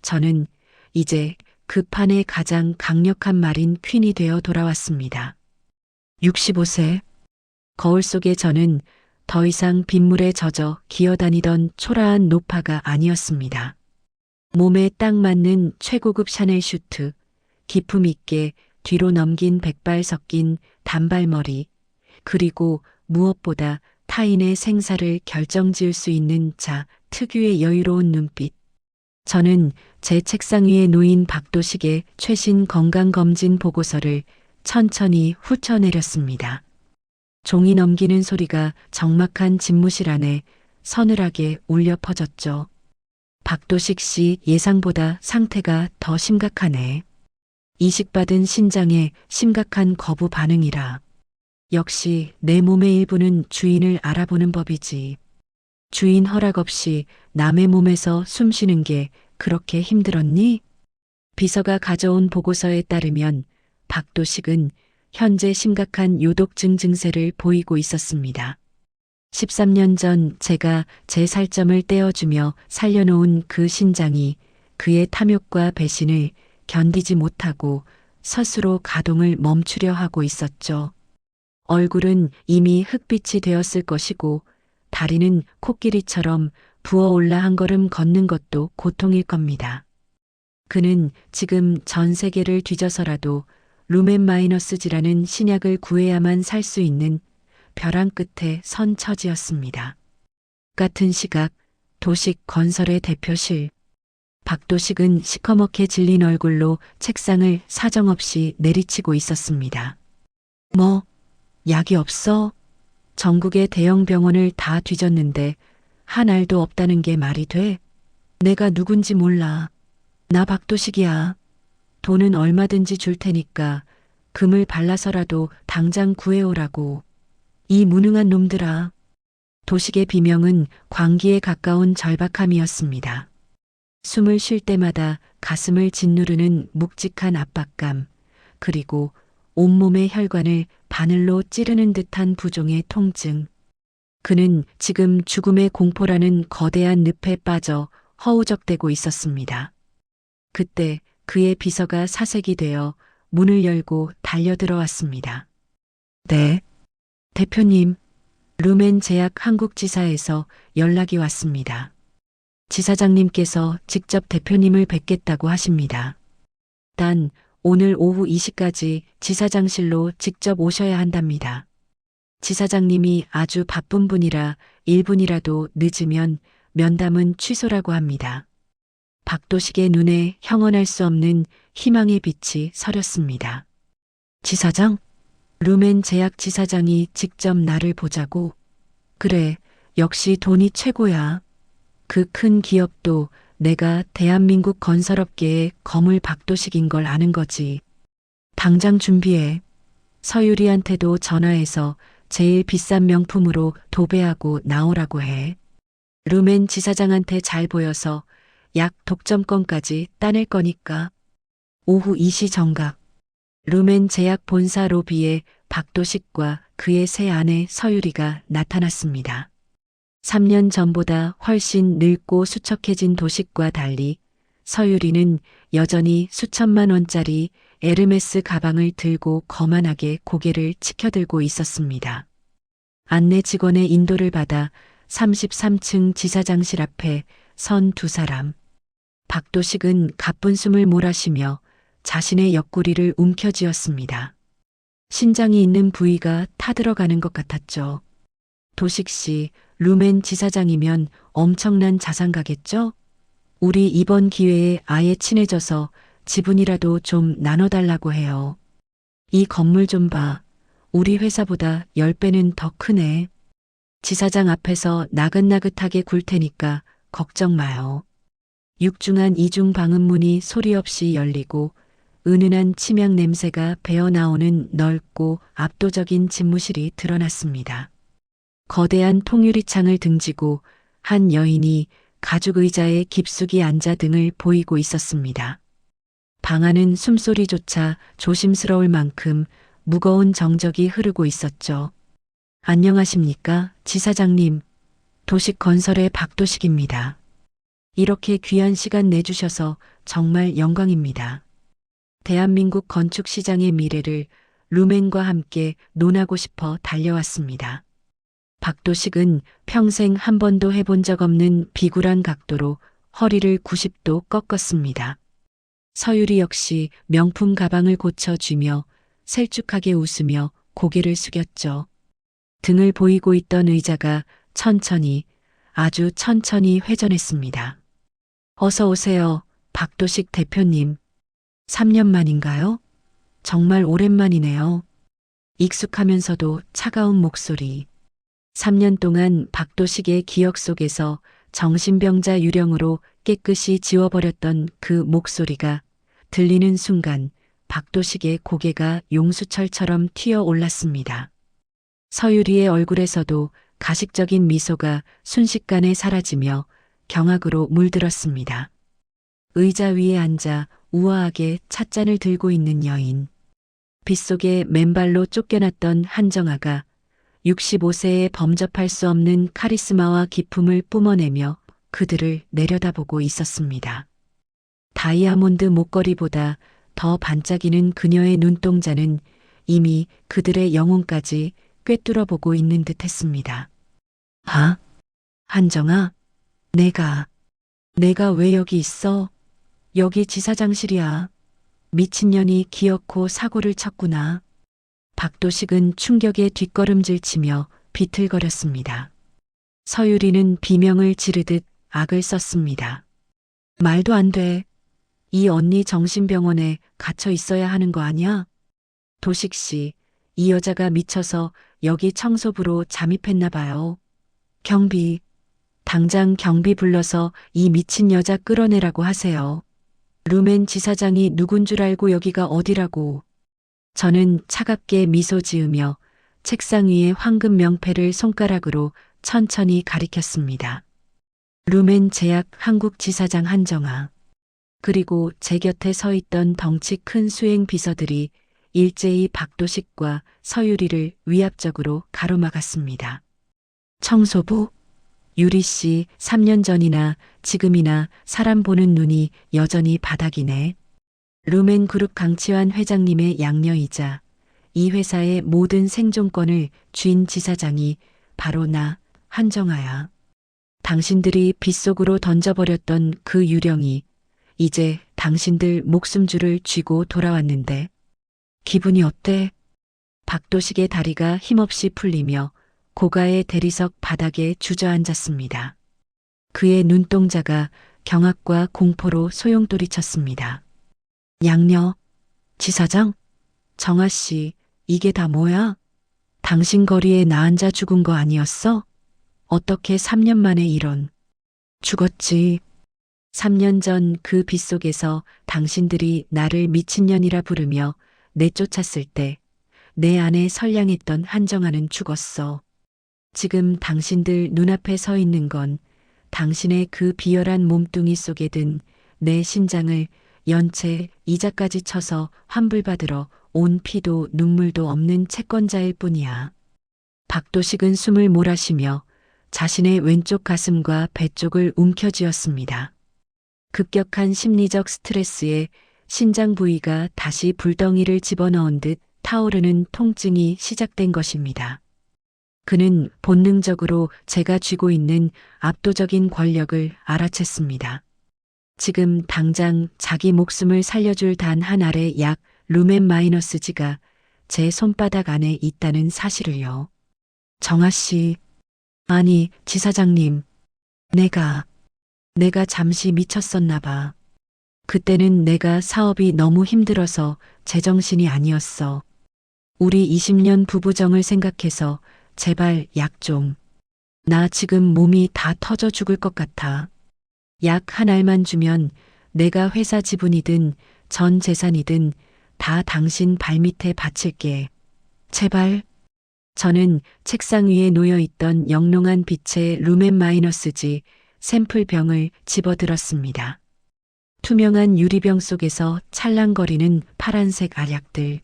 저는 이제 그 판의 가장 강력한 말인 퀸이 되어 돌아왔습니다. 65세. 거울 속의 저는 더 이상 빗물에 젖어 기어다니던 초라한 노파가 아니었습니다. 몸에 딱 맞는 최고급 샤넬 슈트, 기품 있게 뒤로 넘긴 백발 섞인 단발머리, 그리고 무엇보다 타인의 생사를 결정지을 수 있는 자 특유의 여유로운 눈빛. 저는 제 책상 위에 놓인 박도식의 최신 건강검진 보고서를 천천히 훑어내렸습니다. 종이 넘기는 소리가 적막한 집무실 안에 서늘하게 울려 퍼졌죠. 박도식 씨 예상보다 상태가 더 심각하네. 이식받은 신장에 심각한 거부 반응이라. 역시 내 몸의 일부는 주인을 알아보는 법이지. 주인 허락 없이 남의 몸에서 숨 쉬는 게 그렇게 힘들었니? 비서가 가져온 보고서에 따르면 박도식은 현재 심각한 요독증 증세를 보이고 있었습니다. 13년 전 제가 제 살점을 떼어주며 살려놓은 그 신장이 그의 탐욕과 배신을 견디지 못하고 스스로 가동을 멈추려 하고 있었죠. 얼굴은 이미 흑빛이 되었을 것이고 다리는 코끼리처럼 부어올라 한 걸음 걷는 것도 고통일 겁니다. 그는 지금 전 세계를 뒤져서라도 루멘 마이너스지라는 신약을 구해야만 살 수 있는 벼랑 끝에 선 처지였습니다. 같은 시각 도식 건설의 대표실. 박도식은 시커멓게 질린 얼굴로 책상을 사정없이 내리치고 있었습니다. 뭐, 약이 없어? 전국의 대형 병원을 다 뒤졌는데 한 알도 없다는 게 말이 돼? 내가 누군지 몰라. 나 박도식이야. 돈은 얼마든지 줄 테니까 금을 발라서라도 당장 구해오라고. 이 무능한 놈들아. 도식의 비명은 광기에 가까운 절박함이었습니다. 숨을 쉴 때마다 가슴을 짓누르는 묵직한 압박감, 그리고 온몸의 혈관을 바늘로 찌르는 듯한 부종의 통증. 그는 지금 죽음의 공포라는 거대한 늪에 빠져 허우적대고 있었습니다. 그때 그의 비서가 사색이 되어 문을 열고 달려들어왔습니다. 네, 대표님, 루멘 제약 한국지사에서 연락이 왔습니다. 지사장님께서 직접 대표님을 뵙겠다고 하십니다. 단 오늘 오후 2시까지 지사장실로 직접 오셔야 한답니다. 지사장님이 아주 바쁜 분이라 1분이라도 늦으면 면담은 취소라고 합니다. 박도식의 눈에 형언할 수 없는 희망의 빛이 서렸습니다. 지사장? 루멘 제약 지사장이 직접 나를 보자고? 그래, 역시 돈이 최고야. 그 큰 기업도 내가 대한민국 건설업계의 거물 박도식인 걸 아는 거지. 당장 준비해. 서유리한테도 전화해서 제일 비싼 명품으로 도배하고 나오라고 해. 루멘 지사장한테 잘 보여서 약 독점권까지 따낼 거니까. 오후 2시 정각. 루멘 제약 본사 로비에 박도식과 그의 새 아내 서유리가 나타났습니다. 3년 전보다 훨씬 늙고 수척해진 도식과 달리 서유리는 여전히 수천만 원짜리 에르메스 가방을 들고 거만하게 고개를 치켜들고 있었습니다. 안내 직원의 인도를 받아 33층 지사장실 앞에 선 두 사람. 박도식은 가쁜 숨을 몰아쉬며 자신의 옆구리를 움켜쥐었습니다. 신장이 있는 부위가 타들어가는 것 같았죠. 도식 씨, 루멘 지사장이면 엄청난 자산가겠죠? 우리 이번 기회에 아예 친해져서 지분이라도 좀 나눠달라고 해요. 이 건물 좀 봐. 우리 회사보다 10배는 더 크네. 지사장 앞에서 나긋나긋하게 굴 테니까 걱정 마요. 육중한 이중 방음문이 소리 없이 열리고 은은한 침향 냄새가 배어나오는 넓고 압도적인 집무실이 드러났습니다. 거대한 통유리창을 등지고 한 여인이 가죽 의자에 깊숙이 앉아 등을 보이고 있었습니다. 방 안은 숨소리조차 조심스러울 만큼 무거운 정적이 흐르고 있었죠. 안녕하십니까, 지사장님. 도식건설의 박도식입니다. 이렇게 귀한 시간 내주셔서 정말 영광입니다. 대한민국 건축시장의 미래를 루멘과 함께 논하고 싶어 달려왔습니다. 박도식은 평생 한 번도 해본 적 없는 비굴한 각도로 허리를 90도 꺾었습니다. 서유리 역시 명품 가방을 고쳐쥐며 셀쭉하게 웃으며 고개를 숙였죠. 등을 보이고 있던 의자가 천천히, 아주 천천히 회전했습니다. 어서 오세요, 박도식 대표님. 3년 만인가요? 정말 오랜만이네요. 익숙하면서도 차가운 목소리. 3년 동안 박도식의 기억 속에서 정신병자 유령으로 깨끗이 지워버렸던 그 목소리가 들리는 순간 박도식의 고개가 용수철처럼 튀어 올랐습니다. 서유리의 얼굴에서도 가식적인 미소가 순식간에 사라지며 경악으로 물들었습니다. 의자 위에 앉아 우아하게 찻잔을 들고 있는 여인. 빗속에 맨발로 쫓겨났던 한정아가 65세에 범접할 수 없는 카리스마와 기품을 뿜어내며 그들을 내려다보고 있었습니다. 다이아몬드 목걸이보다 더 반짝이는 그녀의 눈동자는 이미 그들의 영혼까지 꿰뚫어보고 있는 듯 했습니다. 아, 한정아, 내가 왜 여기 있어? 여기 지사장실이야. 미친년이 기어코 사고를 쳤구나. 박도식은 충격에 뒷걸음질 치며 비틀거렸습니다. 서유리는 비명을 지르듯 악을 썼습니다. 말도 안 돼. 이 언니 정신병원에 갇혀 있어야 하는 거 아니야? 도식 씨, 이 여자가 미쳐서 여기 청소부로 잠입했나 봐요. 당장 경비 불러서 이 미친 여자 끌어내라고 하세요. 루멘 지사장이 누군 줄 알고 여기가 어디라고. 저는 차갑게 미소 지으며 책상 위에 황금 명패를 손가락으로 천천히 가리켰습니다. 루멘 제약 한국 지사장 한정아. 그리고 제 곁에 서 있던 덩치 큰 수행 비서들이 일제히 박도식과 서유리를 위압적으로 가로막았습니다. 청소부? 유리 씨 3년 전이나 지금이나 사람 보는 눈이 여전히 바닥이네. 루멘 그룹 강치환 회장님의 양녀이자 이 회사의 모든 생존권을 쥔 지사장이 바로 나 한정아야. 당신들이 빗속으로 던져버렸던 그 유령이 이제 당신들 목숨줄을 쥐고 돌아왔는데 기분이 어때? 박도식의 다리가 힘없이 풀리며 고가의 대리석 바닥에 주저앉았습니다. 그의 눈동자가 경악과 공포로 소용돌이쳤습니다. 양녀, 지사장, 정아 씨, 이게 다 뭐야? 당신 거리에 나 앉아 죽은 거 아니었어? 어떻게 3년 만에 이런. 죽었지. 3년 전 그 빗속에서 당신들이 나를 미친년이라 부르며 내쫓았을 때 내 안에 선량했던 한정아는 죽었어. 지금 당신들 눈앞에 서 있는 건 당신의 그 비열한 몸뚱이 속에 든 내 신장을 연체 이자까지 쳐서 환불받으러 온 피도 눈물도 없는 채권자일 뿐이야. 박도식은 숨을 몰아쉬며 자신의 왼쪽 가슴과 배 쪽을 움켜쥐었습니다. 급격한 심리적 스트레스에 신장 부위가 다시 불덩이를 집어넣은 듯 타오르는 통증이 시작된 것입니다. 그는 본능적으로 제가 쥐고 있는 압도적인 권력을 알아챘습니다. 지금 당장 자기 목숨을 살려줄 단 한 알의 약 루멘 마이너스 G가 제 손바닥 안에 있다는 사실을요. 정아 씨, 아니, 지사장님. 내가 잠시 미쳤었나 봐. 그때는 내가 사업이 너무 힘들어서 제정신이 아니었어. 우리 20년 부부정을 생각해서 제발 약 좀. 나 지금 몸이 다 터져 죽을 것 같아. 약 한 알만 주면 내가 회사 지분이든 전 재산이든 다 당신 발밑에 바칠게. 제발. 저는 책상 위에 놓여 있던 영롱한 빛의 루멘 마이너스지 샘플병을 집어들었습니다. 투명한 유리병 속에서 찰랑거리는 파란색 알약들.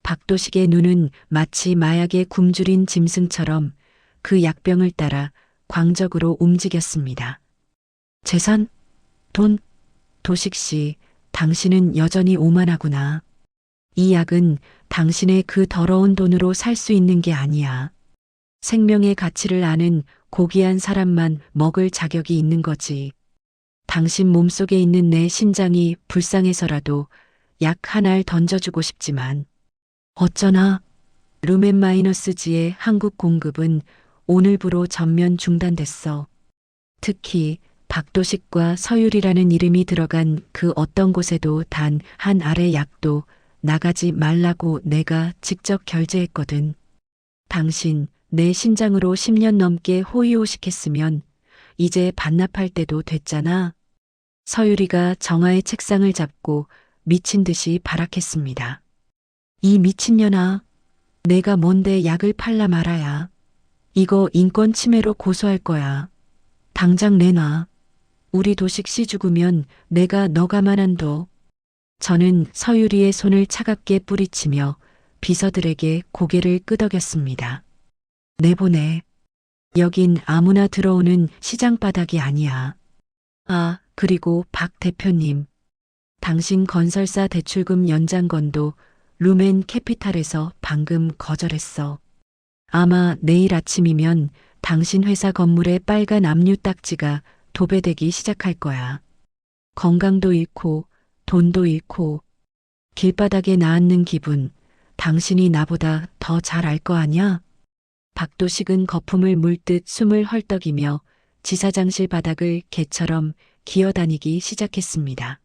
박도식의 눈은 마치 마약에 굶주린 짐승처럼 그 약병을 따라 광적으로 움직였습니다. 재산? 돈? 도식 씨, 당신은 여전히 오만하구나. 이 약은 당신의 그 더러운 돈으로 살 수 있는 게 아니야. 생명의 가치를 아는 고귀한 사람만 먹을 자격이 있는 거지. 당신 몸속에 있는 내 심장이 불쌍해서라도 약 한 알 던져주고 싶지만 어쩌나 루멘 마이너스지의 한국 공급은 오늘부로 전면 중단됐어. 특히 박도식과 서율이라는 이름이 들어간 그 어떤 곳에도 단 한 알의 약도 나가지 말라고 내가 직접 결제했거든. 당신 내 신장으로 10년 넘게 호의호식했으면 이제 반납할 때도 됐잖아. 서율이가 정아의 책상을 잡고 미친 듯이 발악했습니다. 이 미친년아, 내가 뭔데 약을 팔라 말아야. 이거 인권 침해로 고소할 거야. 당장 내놔. 우리 도식 씨 죽으면 내가 너 가만안둬. 저는 서유리의 손을 차갑게 뿌리치며 비서들에게 고개를 끄덕였습니다. 내보내. 여긴 아무나 들어오는 시장 바닥이 아니야. 아, 그리고 박 대표님. 당신 건설사 대출금 연장건도 루멘 캐피탈에서 방금 거절했어. 아마 내일 아침이면 당신 회사 건물에 빨간 압류 딱지가 도배되기 시작할 거야. 건강도 잃고 돈도 잃고 길바닥에 나앉는 기분 당신이 나보다 더 잘 알 거 아냐? 박도식은 거품을 물듯 숨을 헐떡이며 지사장실 바닥을 개처럼 기어다니기 시작했습니다.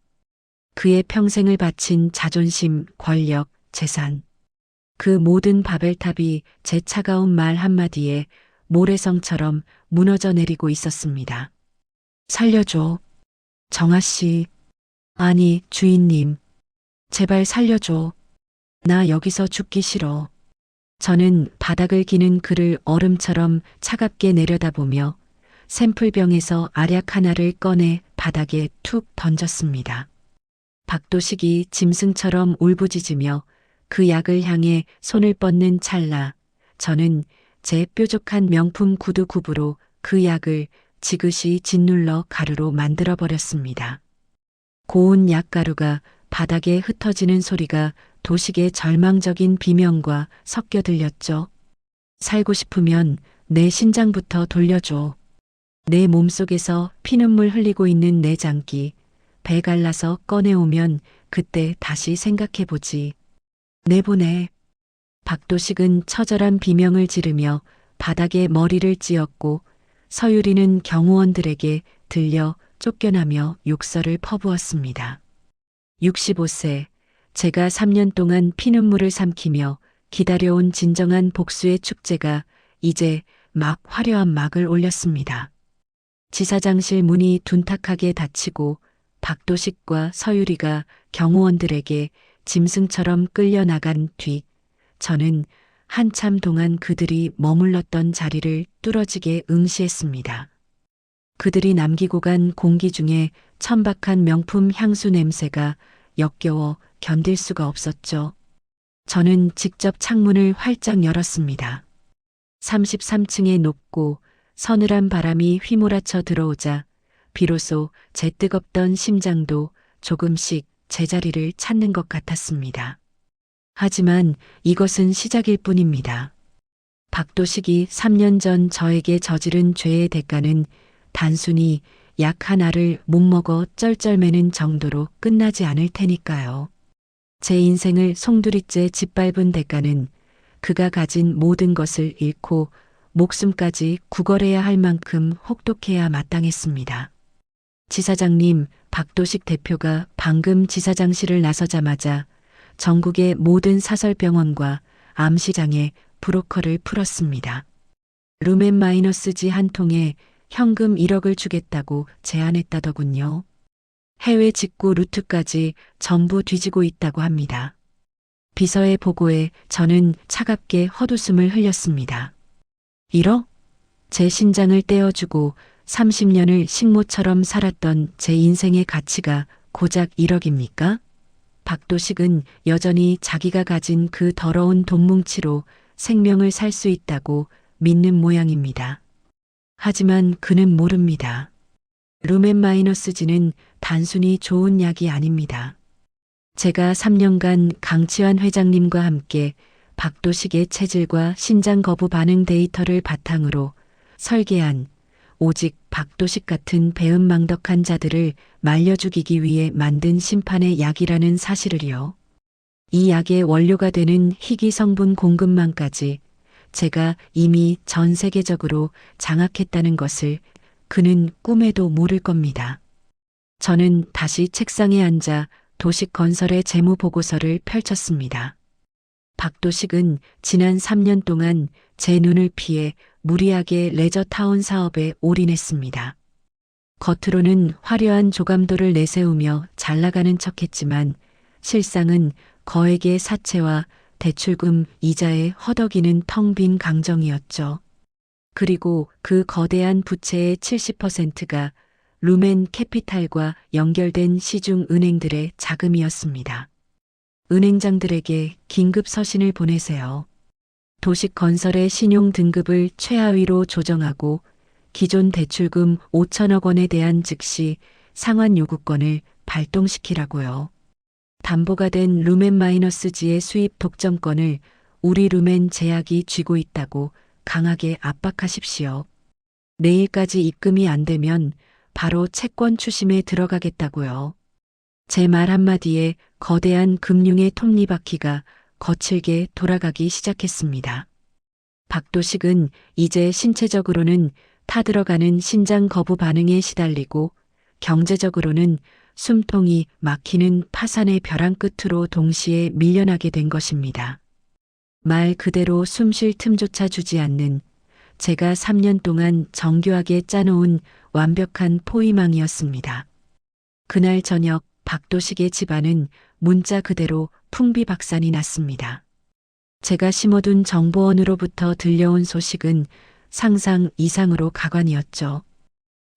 그의 평생을 바친 자존심, 권력, 재산. 그 모든 바벨탑이 제 차가운 말 한마디에 모래성처럼 무너져 내리고 있었습니다. 살려줘. 정아씨. 아니, 주인님. 제발 살려줘. 나 여기서 죽기 싫어. 저는 바닥을 기는 그를 얼음처럼 차갑게 내려다보며 샘플병에서 알약 하나를 꺼내 바닥에 툭 던졌습니다. 박도식이 짐승처럼 울부짖으며 그 약을 향해 손을 뻗는 찰나 저는 제 뾰족한 명품 구두 굽으로 그 약을 지그시 짓눌러 가루로 만들어버렸습니다. 고운 약가루가 바닥에 흩어지는 소리가 도식의 절망적인 비명과 섞여 들렸죠. 살고 싶으면 내 신장부터 돌려줘. 내 몸속에서 피눈물 흘리고 있는 내 장기, 배 갈라서 꺼내오면 그때 다시 생각해보지. 내보내. 박도식은 처절한 비명을 지르며 바닥에 머리를 찧었고 서유리는 경호원들에게 들려 쫓겨나며 욕설을 퍼부었습니다. 65세, 제가 3년 동안 피눈물을 삼키며 기다려온 진정한 복수의 축제가 이제 막 화려한 막을 올렸습니다. 지사장실 문이 둔탁하게 닫히고 박도식과 서유리가 경호원들에게 짐승처럼 끌려나간 뒤 저는 한참 동안 그들이 머물렀던 자리를 뚫어지게 응시했습니다. 그들이 남기고 간 공기 중에 천박한 명품 향수 냄새가 역겨워 견딜 수가 없었죠. 저는 직접 창문을 활짝 열었습니다. 33층의 높고 서늘한 바람이 휘몰아쳐 들어오자 비로소 제 뜨겁던 심장도 조금씩 제자리를 찾는 것 같았습니다. 하지만 이것은 시작일 뿐입니다. 박도식이 3년 전 저에게 저지른 죄의 대가는 단순히 약 하나를 못 먹어 쩔쩔매는 정도로 끝나지 않을 테니까요. 제 인생을 송두리째 짓밟은 대가는 그가 가진 모든 것을 잃고 목숨까지 구걸해야 할 만큼 혹독해야 마땅했습니다. 지사장님, 박도식 대표가 방금 지사장실을 나서자마자 전국의 모든 사설병원과 암시장에 브로커를 풀었습니다. 루멘마이너스지 한 통에 현금 1억을 주겠다고 제안했다더군요. 해외 직구 루트까지 전부 뒤지고 있다고 합니다. 비서의 보고에 저는 차갑게 헛웃음을 흘렸습니다. 1억? 제 신장을 떼어주고 30년을 식모처럼 살았던 제 인생의 가치가 고작 1억입니까? 박도식은 여전히 자기가 가진 그 더러운 돈뭉치로 생명을 살 수 있다고 믿는 모양입니다. 하지만 그는 모릅니다. 루멘마이너스지는 단순히 좋은 약이 아닙니다. 제가 3년간 강치환 회장님과 함께 박도식의 체질과 신장 거부 반응 데이터를 바탕으로 설계한 오직 박도식 같은 배은망덕한 자들을 말려 죽이기 위해 만든 심판의 약이라는 사실을요. 이 약의 원료가 되는 희귀 성분 공급망까지 제가 이미 전 세계적으로 장악했다는 것을 그는 꿈에도 모를 겁니다. 저는 다시 책상에 앉아 도식건설의 재무보고서를 펼쳤습니다. 박도식은 지난 3년 동안 제 눈을 피해 무리하게 레저타운 사업에 올인했습니다. 겉으로는 화려한 조감도를 내세우며 잘나가는 척했지만 실상은 거액의 사채와 대출금 이자에 허덕이는 텅 빈 강정이었죠. 그리고 그 거대한 부채의 70%가 루멘 캐피탈과 연결된 시중 은행들의 자금이었습니다. 은행장들에게 긴급 서신을 보내세요. 도식건설의 신용 등급을 최하위로 조정하고 기존 대출금 5천억 원에 대한 즉시 상환 요구권을 발동시키라고요. 담보가 된 루멘마이너스지의 수입 독점권을 우리 루멘 제약이 쥐고 있다고 강하게 압박하십시오. 내일까지 입금이 안 되면 바로 채권 추심에 들어가겠다고요. 제 말 한마디에 거대한 금융의 톱니바퀴가 거칠게 돌아가기 시작했습니다. 박도식은 이제 신체적으로는 타들어가는 신장 거부 반응에 시달리고 경제적으로는 숨통이 막히는 파산의 벼랑 끝으로 동시에 밀려나게 된 것입니다. 말 그대로 숨 쉴 틈조차 주지 않는 제가 3년 동안 정교하게 짜놓은 완벽한 포위망이었습니다. 그날 저녁 박도식의 집안은 문자 그대로 풍비박산이 났습니다. 제가 심어둔 정보원으로부터 들려온 소식은 상상 이상으로 가관이었죠.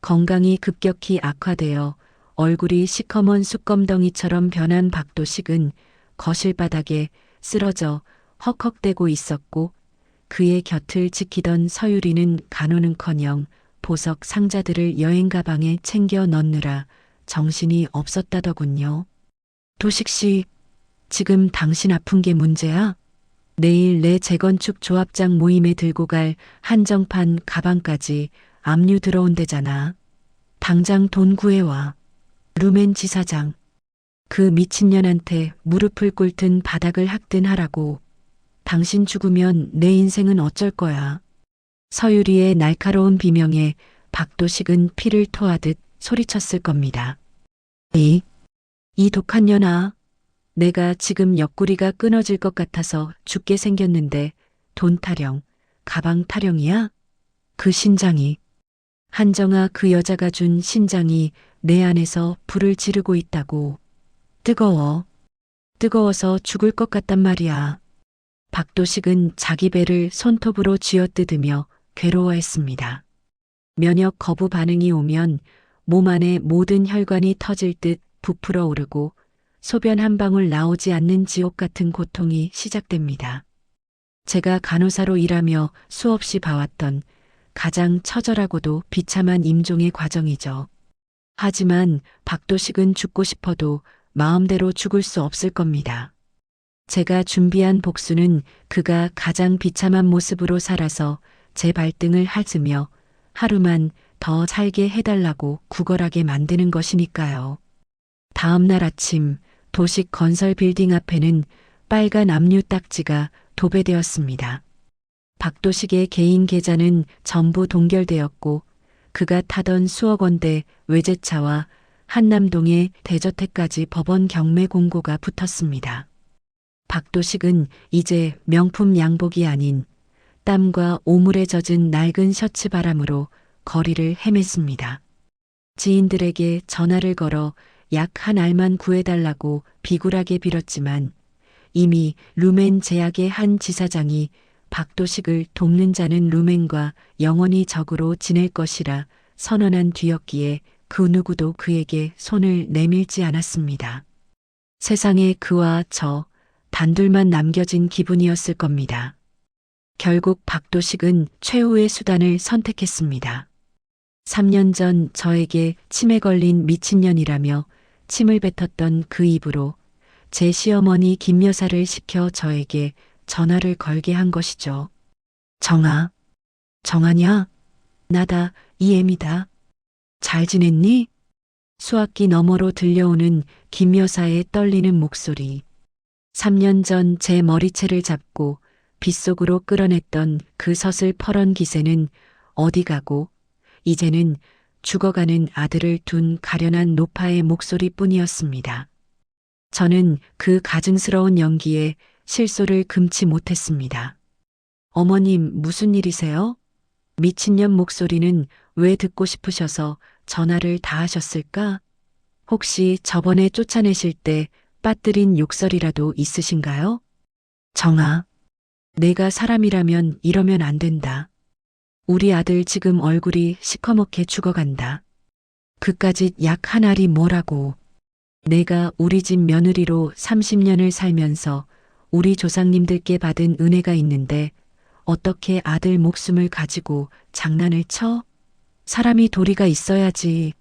건강이 급격히 악화되어 얼굴이 시커먼 숯검덩이처럼 변한 박도식은 거실 바닥에 쓰러져 헉헉대고 있었고 그의 곁을 지키던 서유리는 간호는커녕 보석 상자들을 여행 가방에 챙겨 넣느라 정신이 없었다더군요. 도식 씨, 지금 당신 아픈 게 문제야? 내일 내 재건축 조합장 모임에 들고 갈 한정판 가방까지 압류 들어온대잖아. 당장 돈 구해와. 루멘 지사장. 그 미친년한테 무릎을 꿇든 바닥을 학든 하라고. 당신 죽으면 내 인생은 어쩔 거야. 서유리의 날카로운 비명에 박도식은 피를 토하듯 소리쳤을 겁니다. 이 독한 년아. 내가 지금 옆구리가 끊어질 것 같아서 죽게 생겼는데 돈 타령, 가방 타령이야? 그 신장이. 한정아 그 여자가 준 신장이 내 안에서 불을 지르고 있다고. 뜨거워. 뜨거워서 죽을 것 같단 말이야. 박도식은 자기 배를 손톱으로 쥐어뜯으며 괴로워했습니다. 면역 거부 반응이 오면 몸 안의 모든 혈관이 터질 듯 부풀어 오르고 소변 한 방울 나오지 않는 지옥 같은 고통이 시작됩니다. 제가 간호사로 일하며 수없이 봐왔던 가장 처절하고도 비참한 임종의 과정이죠. 하지만 박도식은 죽고 싶어도 마음대로 죽을 수 없을 겁니다. 제가 준비한 복수는 그가 가장 비참한 모습으로 살아서 제 발등을 핥으며 하루만 더 살게 해달라고 구걸하게 만드는 것이니까요. 다음 날 아침 도식 건설 빌딩 앞에는 빨간 압류 딱지가 도배되었습니다. 박도식의 개인 계좌는 전부 동결되었고 그가 타던 수억 원대 외제차와 한남동의 대저택까지 법원 경매 공고가 붙었습니다. 박도식은 이제 명품 양복이 아닌 땀과 오물에 젖은 낡은 셔츠 바람으로 거리를 헤맸습니다. 지인들에게 전화를 걸어 약 한 알만 구해달라고 비굴하게 빌었지만 이미 루멘 제약의 한 지사장이 박도식을 돕는 자는 루멘과 영원히 적으로 지낼 것이라 선언한 뒤였기에 그 누구도 그에게 손을 내밀지 않았습니다. 세상에 그와 저 단둘만 남겨진 기분이었을 겁니다. 결국 박도식은 최후의 수단을 선택했습니다. 3년 전 저에게 치매 걸린 미친년이라며 침을 뱉었던 그 입으로 제 시어머니 김 여사를 시켜 저에게 전화를 걸게 한 것이죠. 정아, 정아냐? 나다, 이엠이다. 잘 지냈니? 수화기 너머로 들려오는 김 여사의 떨리는 목소리. 3년 전 제 머리채를 잡고 빗속으로 끌어냈던 그 서슬퍼런 기세는 어디 가고 이제는 죽어가는 아들을 둔 가련한 노파의 목소리뿐이었습니다. 저는 그 가증스러운 연기에 실소를 금치 못했습니다. 어머님, 무슨 일이세요? 미친년 목소리는 왜 듣고 싶으셔서 전화를 다 하셨을까? 혹시 저번에 쫓아내실 때 빠뜨린 욕설이라도 있으신가요? 정아, 내가 사람이라면 이러면 안 된다. 우리 아들 지금 얼굴이 시커멓게 죽어간다. 그까짓 약 한 알이 뭐라고. 내가 우리 집 며느리로 30년을 살면서 우리 조상님들께 받은 은혜가 있는데 어떻게 아들 목숨을 가지고 장난을 쳐? 사람이 도리가 있어야지.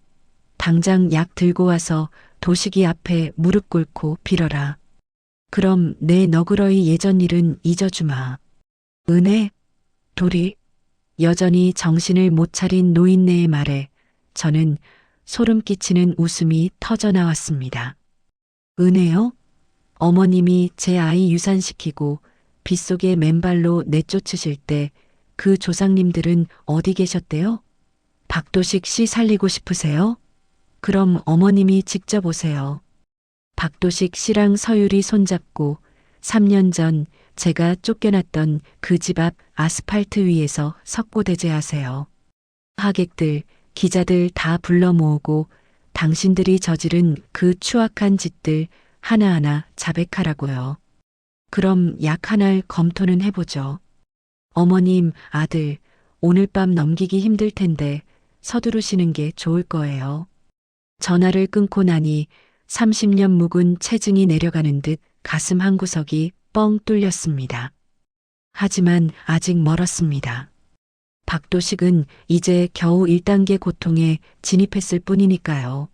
당장 약 들고 와서 도식이 앞에 무릎 꿇고 빌어라. 그럼 내 너그러이 예전 일은 잊어주마. 은혜? 도리? 여전히 정신을 못 차린 노인네의 말에 저는 소름 끼치는 웃음이 터져 나왔습니다. 은혜요? 어머님이 제 아이 유산시키고 빗속에 맨발로 내쫓으실 때 그 조상님들은 어디 계셨대요? 박도식 씨 살리고 싶으세요? 그럼 어머님이 직접 오세요. 박도식 씨랑 서율이 손잡고 3년 전 제가 쫓겨났던 그 집 앞 아스팔트 위에서 석고대죄하세요. 하객들, 기자들 다 불러 모으고 당신들이 저지른 그 추악한 짓들 하나하나 자백하라고요. 그럼 약 한 알 검토는 해보죠. 어머님, 아들, 오늘 밤 넘기기 힘들 텐데 서두르시는 게 좋을 거예요. 전화를 끊고 나니 30년 묵은 체증이 내려가는 듯 가슴 한구석이 뻥 뚫렸습니다. 하지만 아직 멀었습니다. 박도식은 이제 겨우 1단계 고통에 진입했을 뿐이니까요.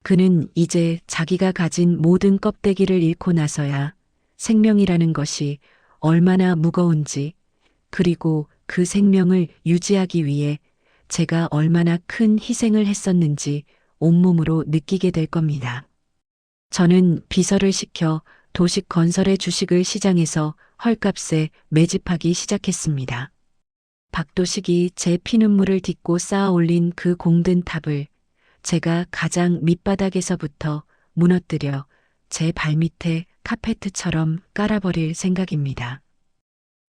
그는 이제 자기가 가진 모든 껍데기를 잃고 나서야 생명이라는 것이 얼마나 무거운지, 그리고 그 생명을 유지하기 위해 제가 얼마나 큰 희생을 했었는지 온몸으로 느끼게 될 겁니다. 저는 비서를 시켜 도식건설의 주식을 시장에서 헐값에 매집하기 시작했습니다. 박도식이 제 피눈물을 딛고 쌓아 올린 그 공든 탑을 제가 가장 밑바닥에서부터 무너뜨려 제 발밑에 카페트처럼 깔아버릴 생각입니다.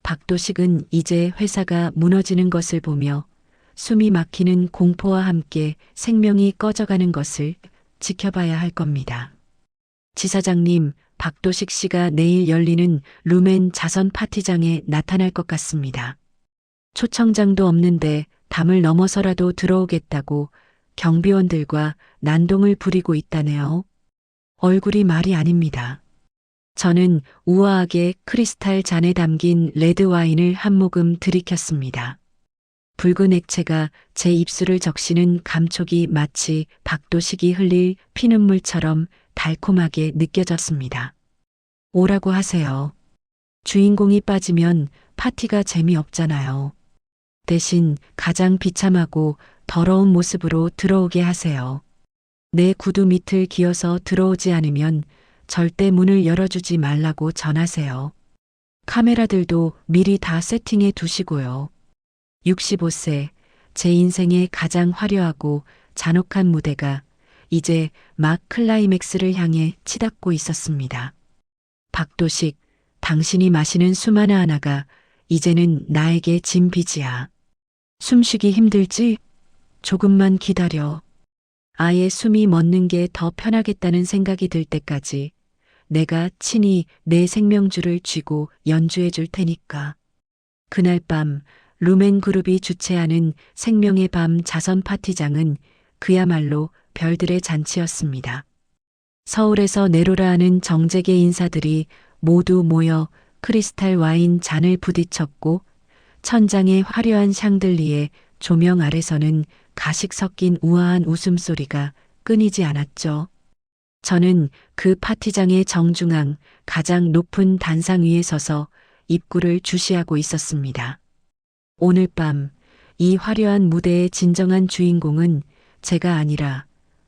박도식은 이제 회사가 무너지는 것을 보며 숨이 막히는 공포와 함께 생명이 꺼져가는 것을 지켜봐야 할 겁니다. 지사장님, 박도식 씨가 내일 열리는 루멘 자선 파티장에 나타날 것 같습니다. 초청장도 없는데 담을 넘어서라도 들어오겠다고 경비원들과 난동을 부리고 있다네요. 얼굴이 말이 아닙니다. 저는 우아하게 크리스탈 잔에 담긴 레드 와인을 한 모금 들이켰습니다. 붉은 액체가 제 입술을 적시는 감촉이 마치 박도식이 흘릴 피눈물처럼 달콤하게 느껴졌습니다. 오라고 하세요. 주인공이 빠지면 파티가 재미없잖아요. 대신 가장 비참하고 더러운 모습으로 들어오게 하세요. 내 구두 밑을 기어서 들어오지 않으면 절대 문을 열어주지 말라고 전하세요. 카메라들도 미리 다 세팅해 두시고요. 65세, 제 인생의 가장 화려하고 잔혹한 무대가 이제 막 클라이맥스를 향해 치닫고 있었습니다. 박도식, 당신이 마시는 숨 하나하나가 이제는 나에게 진 빚이야. 숨쉬기 힘들지? 조금만 기다려. 아예 숨이 멎는 게 더 편하겠다는 생각이 들 때까지 내가 친히 내 생명줄을 쥐고 연주해 줄 테니까. 그날 밤 루멘 그룹이 주최하는 생명의 밤 자선 파티장은 그야말로 별들의 잔치였습니다. 서울에서 내로라 하는 정재계 인사들이 모두 모여 크리스탈 와인 잔을 부딪혔고 천장의 화려한 샹들리에 조명 아래서는 가식 섞인 우아한 웃음소리가 끊이지 않았죠. 저는 그 파티장의 정중앙 가장 높은 단상 위에 서서 입구를 주시하고 있었습니다. 오늘 밤 이 화려한 무대의 진정한 주인공은 제가 아니라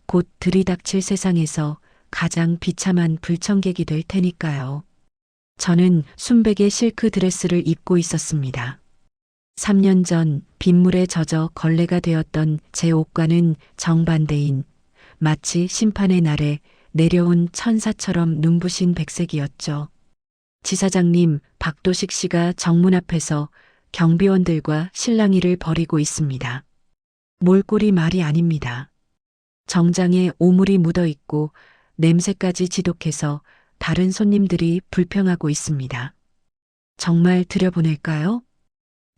곧 들이닥칠 세상에서 가장 비참한 불청객이 될 테니까요. 저는 순백의 실크 드레스를 입고 있었습니다. 3년 전 빗물에 젖어 걸레가 되었던 제 옷과는 정반대인 마치 심판의 날에 내려온 천사처럼 눈부신 백색이었죠. 지사장님, 박도식 씨가 정문 앞에서 경비원들과 실랑이를 벌이고 있습니다. 몰골이 말이 아닙니다. 정장에 오물이 묻어 있고 냄새까지 지독해서 다른 손님들이 불평하고 있습니다. 정말 들여보낼까요?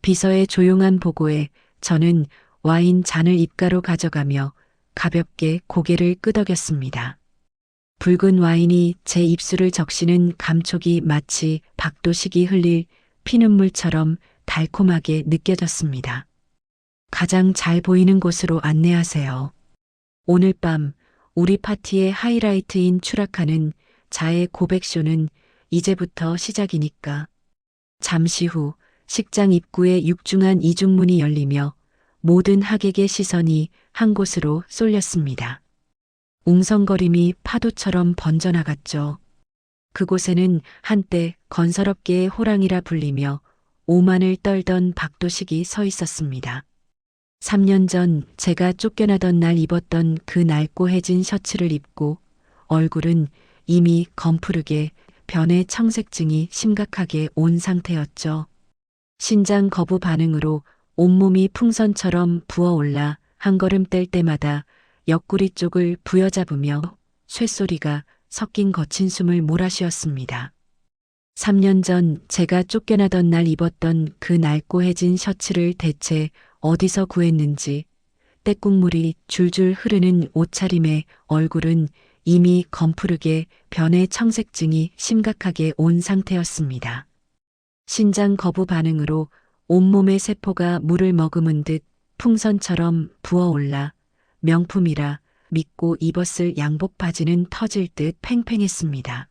비서의 조용한 보고에 저는 와인 잔을 입가로 가져가며 가볍게 고개를 끄덕였습니다. 붉은 와인이 제 입술을 적시는 감촉이 마치 박도식이 흘릴 피눈물처럼 달콤하게 느껴졌습니다. 가장 잘 보이는 곳으로 안내하세요. 오늘 밤 우리 파티의 하이라이트인 추락하는 자의 고백쇼는 이제부터 시작이니까. 잠시 후 식장 입구에 육중한 이중문이 열리며 모든 하객의 시선이 한 곳으로 쏠렸습니다. 웅성거림이 파도처럼 번져나갔죠. 그곳에는 한때 건설업계의 호랑이라 불리며 오만을 떨던 박도식이 서 있었습니다. 3년 전 제가 쫓겨나던 날 입었던 그 낡고 해진 셔츠를 입고 얼굴은 이미 검푸르게 변의 청색증이 심각하게 온 상태였죠. 신장 거부 반응으로 온몸이 풍선처럼 부어올라 한 걸음 뗄 때마다 옆구리 쪽을 부여잡으며 쇳소리가 섞인 거친 숨을 몰아쉬었습니다. 3년 전 제가 쫓겨나던 날 입었던 그 낡고 해진 셔츠를 대체 어디서 구했는지 때국물이 줄줄 흐르는 옷차림에 얼굴은 이미 검푸르게 변의 청색증이 심각하게 온 상태였습니다. 신장 거부 반응으로 온몸의 세포가 물을 머금은 듯 풍선처럼 부어올라 명품이라 믿고 입었을 양복 바지는 터질 듯 팽팽했습니다.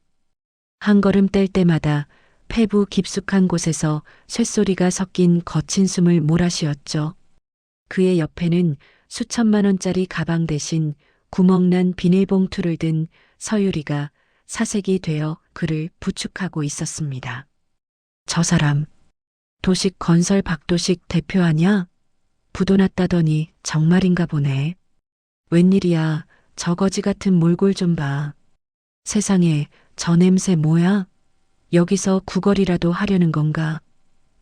한 걸음 뗄 때마다 폐부 깊숙한 곳에서 쇳소리가 섞인 거친 숨을 몰아쉬었죠. 그의 옆에는 수천만 원짜리 가방 대신 구멍난 비닐봉투를 든 서유리가 사색이 되어 그를 부축하고 있었습니다. 저 사람, 도식 건설 박도식 대표 아냐? 부도 났다더니 정말인가 보네. 웬일이야, 저 거지 같은 몰골 좀 봐. 세상에, 저 냄새 뭐야? 여기서 구걸이라도 하려는 건가?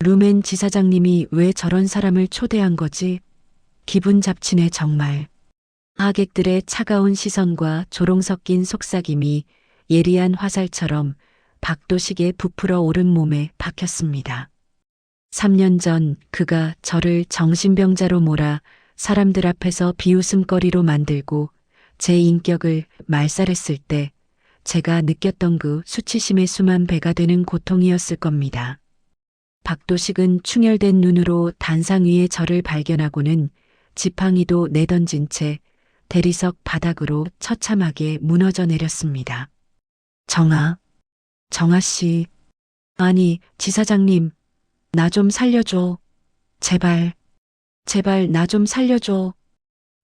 루멘 지사장님이 왜 저런 사람을 초대한 거지? 기분 잡치네 정말. 하객들의 차가운 시선과 조롱 섞인 속삭임이 예리한 화살처럼 박도식의 부풀어 오른 몸에 박혔습니다. 3년 전 그가 저를 정신병자로 몰아 사람들 앞에서 비웃음거리로 만들고 제 인격을 말살했을 때 제가 느꼈던 그 수치심의 수만 배가 되는 고통이었을 겁니다. 박도식은 충혈된 눈으로 단상 위에 저를 발견하고는 지팡이도 내던진 채 대리석 바닥으로 처참하게 무너져 내렸습니다. 정아 씨. 아니, 지사장님, 나 좀 살려줘. 제발 나 좀 살려줘.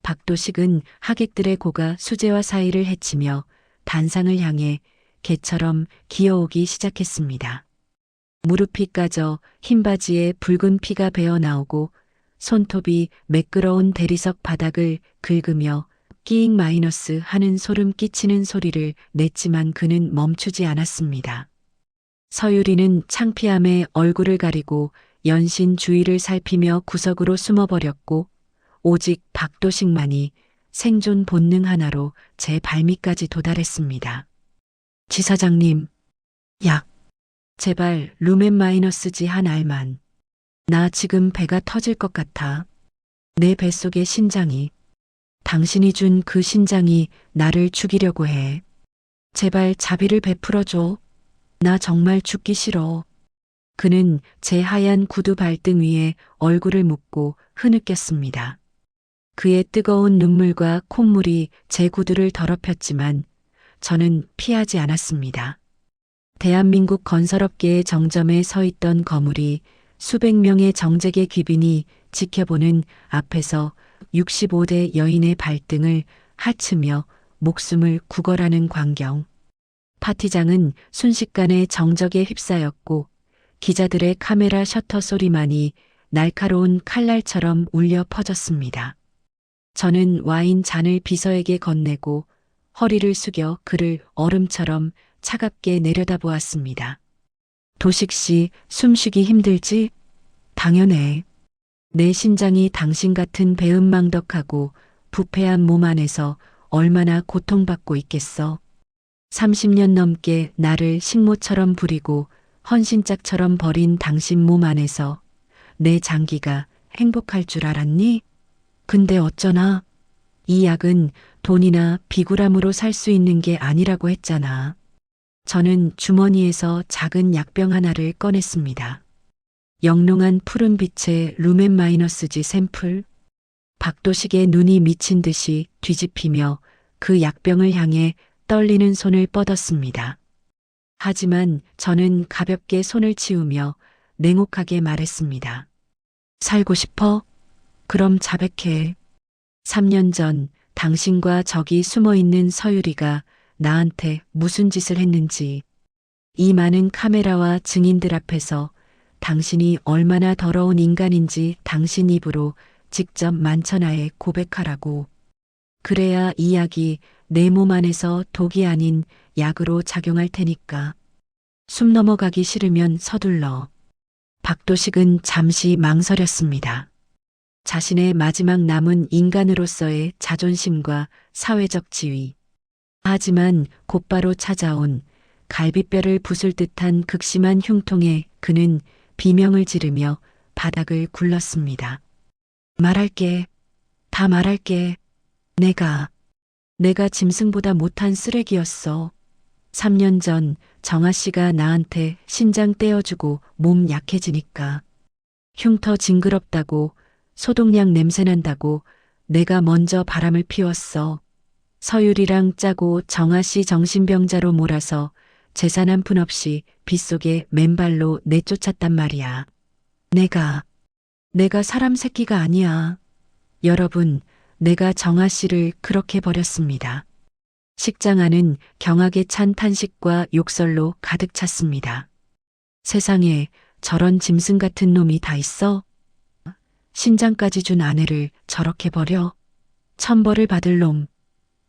박도식은 하객들의 고가 수제화 사이를 헤치며 단상을 향해 개처럼 기어오기 시작했습니다. 무릎이 까져 흰 바지에 붉은 피가 배어 나오고 손톱이 매끄러운 대리석 바닥을 긁으며 끼익 마이너스 하는 소름 끼치는 소리를 냈지만 그는 멈추지 않았습니다. 서유리는 창피함에 얼굴을 가리고 연신 주위를 살피며 구석으로 숨어버렸고 오직 박도식만이 생존 본능 하나로 제 발밑까지 도달했습니다. 지사장님, 약. 제발 루멘 마이너스지 한 알만. 나 지금 배가 터질 것 같아. 내 뱃속의 신장이. 당신이 준 그 신장이 나를 죽이려고 해. 제발 자비를 베풀어줘. 나 정말 죽기 싫어. 그는 제 하얀 구두 발등 위에 얼굴을 묻고 흐느꼈습니다. 그의 뜨거운 눈물과 콧물이 제 구두를 더럽혔지만 저는 피하지 않았습니다. 대한민국 건설업계의 정점에 서 있던 거물이 수백 명의 정재계 귀빈이 지켜보는 앞에서 65대 여인의 발등을 하츠며 목숨을 구걸하는 광경. 파티장은 순식간에 정적에 휩싸였고 기자들의 카메라 셔터 소리만이 날카로운 칼날처럼 울려 퍼졌습니다. 저는 와인 잔을 비서에게 건네고 허리를 숙여 그를 얼음처럼 차갑게 내려다보았습니다. 도식 씨, 숨쉬기 힘들지? 당연해. 내 신장이 당신 같은 배은망덕하고 부패한 몸 안에서 얼마나 고통받고 있겠어. 30년 넘게 나를 식모처럼 부리고 헌신짝처럼 버린 당신 몸 안에서 내 장기가 행복할 줄 알았니? 근데 어쩌나? 이 약은 돈이나 비굴함으로 살 수 있는 게 아니라고 했잖아. 저는 주머니에서 작은 약병 하나를 꺼냈습니다. 영롱한 푸른 빛의 루멘 마이너스지 샘플. 박도식의 눈이 미친 듯이 뒤집히며 그 약병을 향해 떨리는 손을 뻗었습니다. 하지만 저는 가볍게 손을 치우며 냉혹하게 말했습니다. 살고 싶어? 그럼 자백해. 3년 전 당신과 저기 숨어있는 서유리가 나한테 무슨 짓을 했는지, 이 많은 카메라와 증인들 앞에서 당신이 얼마나 더러운 인간인지 당신 입으로 직접 만천하에 고백하라고. 그래야 이 약이 내 몸 안에서 독이 아닌 약으로 작용할 테니까. 숨 넘어가기 싫으면 서둘러. 박도식은 잠시 망설였습니다. 자신의 마지막 남은 인간으로서의 자존심과 사회적 지위. 하지만 곧바로 찾아온 갈비뼈를 부술 듯한 극심한 흉통에 그는 비명을 지르며 바닥을 굴렀습니다. 말할게. 다 말할게. 내가 짐승보다 못한 쓰레기였어. 3년 전 정아 씨가 나한테 신장 떼어주고 몸 약해지니까. 흉터 징그럽다고, 소독약 냄새난다고 내가 먼저 바람을 피웠어. 서율이랑 짜고 정아 씨 정신병자로 몰아서 재산 한 푼 없이 빗속에 맨발로 내쫓았단 말이야. 내가 사람 새끼가 아니야. 여러분, 내가 정아 씨를 그렇게 버렸습니다. 식장 안은 경악에 찬 탄식과 욕설로 가득 찼습니다. 세상에 저런 짐승 같은 놈이 다 있어? 신장까지 준 아내를 저렇게 버려? 천벌을 받을 놈.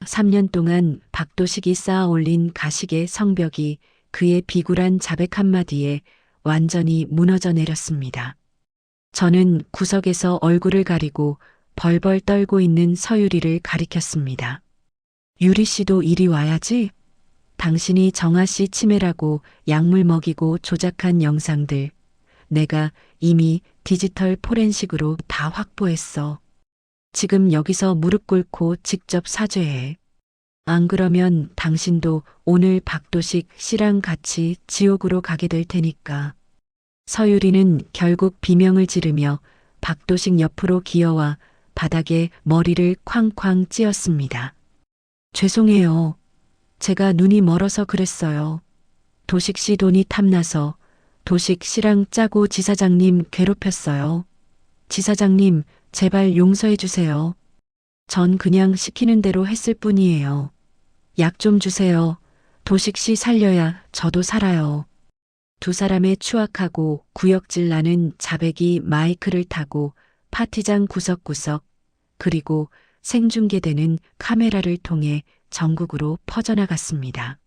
3년 동안 박도식이 쌓아 올린 가식의 성벽이 그의 비굴한 자백 한마디에 완전히 무너져 내렸습니다. 저는 구석에서 얼굴을 가리고 벌벌 떨고 있는 서유리를 가리켰습니다. 유리 씨도 이리 와야지. 당신이 정아 씨 치매라고 약물 먹이고 조작한 영상들 내가 이미 디지털 포렌식으로 다 확보했어. 지금 여기서 무릎 꿇고 직접 사죄해. 안 그러면 당신도 오늘 박도식 씨랑 같이 지옥으로 가게 될 테니까. 서유리는 결국 비명을 지르며 박도식 옆으로 기어와 바닥에 머리를 쾅쾅 찧었습니다. 죄송해요. 제가 눈이 멀어서 그랬어요. 도식 씨 돈이 탐나서 도식 씨랑 짜고 지사장님 괴롭혔어요. 지사장님, 제발 용서해 주세요. 전 그냥 시키는 대로 했을 뿐이에요. 약 좀 주세요. 도식 씨 살려야 저도 살아요. 두 사람의 추악하고 구역질 나는 자백이 마이크를 타고 파티장 구석구석 그리고 생중계되는 카메라를 통해 전국으로 퍼져나갔습니다.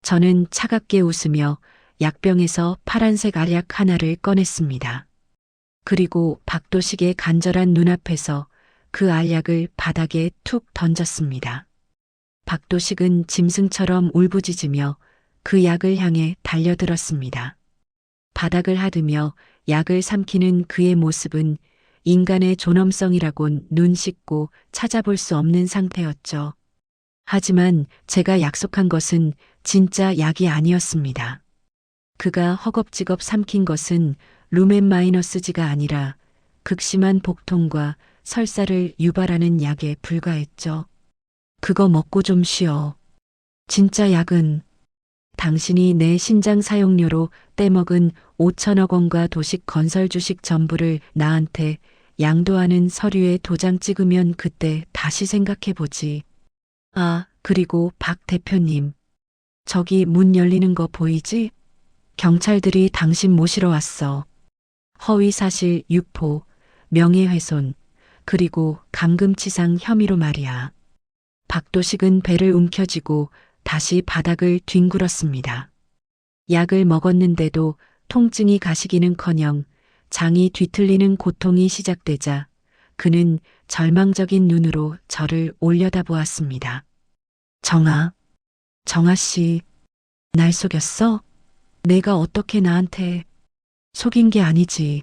저는 차갑게 웃으며 약병에서 파란색 알약 하나를 꺼냈습니다. 그리고 박도식의 간절한 눈앞에서 그 알약을 바닥에 툭 던졌습니다. 박도식은 짐승처럼 울부짖으며 그 약을 향해 달려들었습니다. 바닥을 하드며 약을 삼키는 그의 모습은 인간의 존엄성이라곤 눈 씻고 찾아볼 수 없는 상태였죠. 하지만 제가 약속한 것은 진짜 약이 아니었습니다. 그가 허겁지겁 삼킨 것은 루멘마이너스지가 아니라 극심한 복통과 설사를 유발하는 약에 불과했죠. 그거 먹고 좀 쉬어. 진짜 약은 당신이 내 신장 사용료로 떼먹은 5천억 원과 도식 건설 주식 전부를 나한테 양도하는 서류에 도장 찍으면 그때 다시 생각해보지. 아, 그리고 박 대표님. 저기 문 열리는 거 보이지? 경찰들이 당신 모시러 왔어. 허위사실 유포, 명예훼손, 그리고 감금치상 혐의로 말이야. 박도식은 배를 움켜쥐고 다시 바닥을 뒹굴었습니다. 약을 먹었는데도 통증이 가시기는커녕 장이 뒤틀리는 고통이 시작되자 그는 절망적인 눈으로 저를 올려다보았습니다. 정아 씨, 날 속였어? 내가 어떻게 나한테 속인 게 아니지.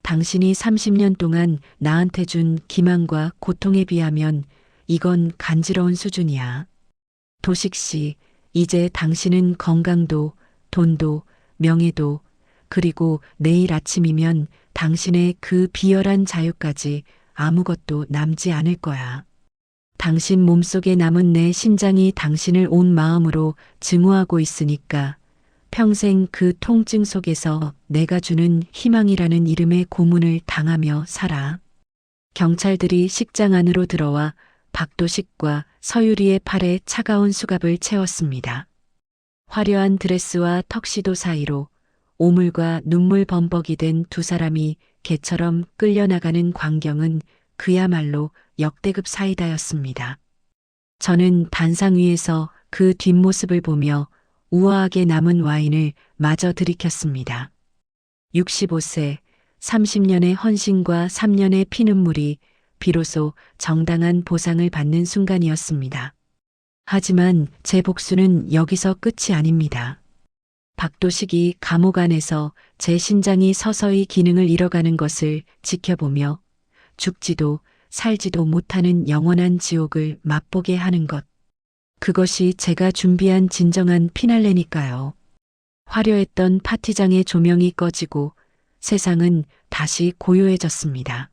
당신이 30년 동안 나한테 준 기만과 고통에 비하면 이건 간지러운 수준이야. 도식 씨, 이제 당신은 건강도, 돈도, 명예도, 그리고 내일 아침이면 당신의 그 비열한 자유까지 아무것도 남지 않을 거야. 당신 몸속에 남은 내 신장이 당신을 온 마음으로 증오하고 있으니까 평생 그 통증 속에서 내가 주는 희망이라는 이름의 고문을 당하며 살아. 경찰들이 식장 안으로 들어와 박도식과 서유리의 팔에 차가운 수갑을 채웠습니다. 화려한 드레스와 턱시도 사이로 오물과 눈물 범벅이 된 두 사람이 개처럼 끌려나가는 광경은 그야말로 역대급 사이다였습니다. 저는 단상 위에서 그 뒷모습을 보며 우아하게 남은 와인을 마저 들이켰습니다. 65세, 30년의 헌신과 3년의 피눈물이 비로소 정당한 보상을 받는 순간이었습니다. 하지만 제 복수는 여기서 끝이 아닙니다. 박도식이 감옥 안에서 제 신장이 서서히 기능을 잃어가는 것을 지켜보며 죽지도 살지도 못하는 영원한 지옥을 맛보게 하는 것. 그것이 제가 준비한 진정한 피날레니까요. 화려했던 파티장의 조명이 꺼지고 세상은 다시 고요해졌습니다.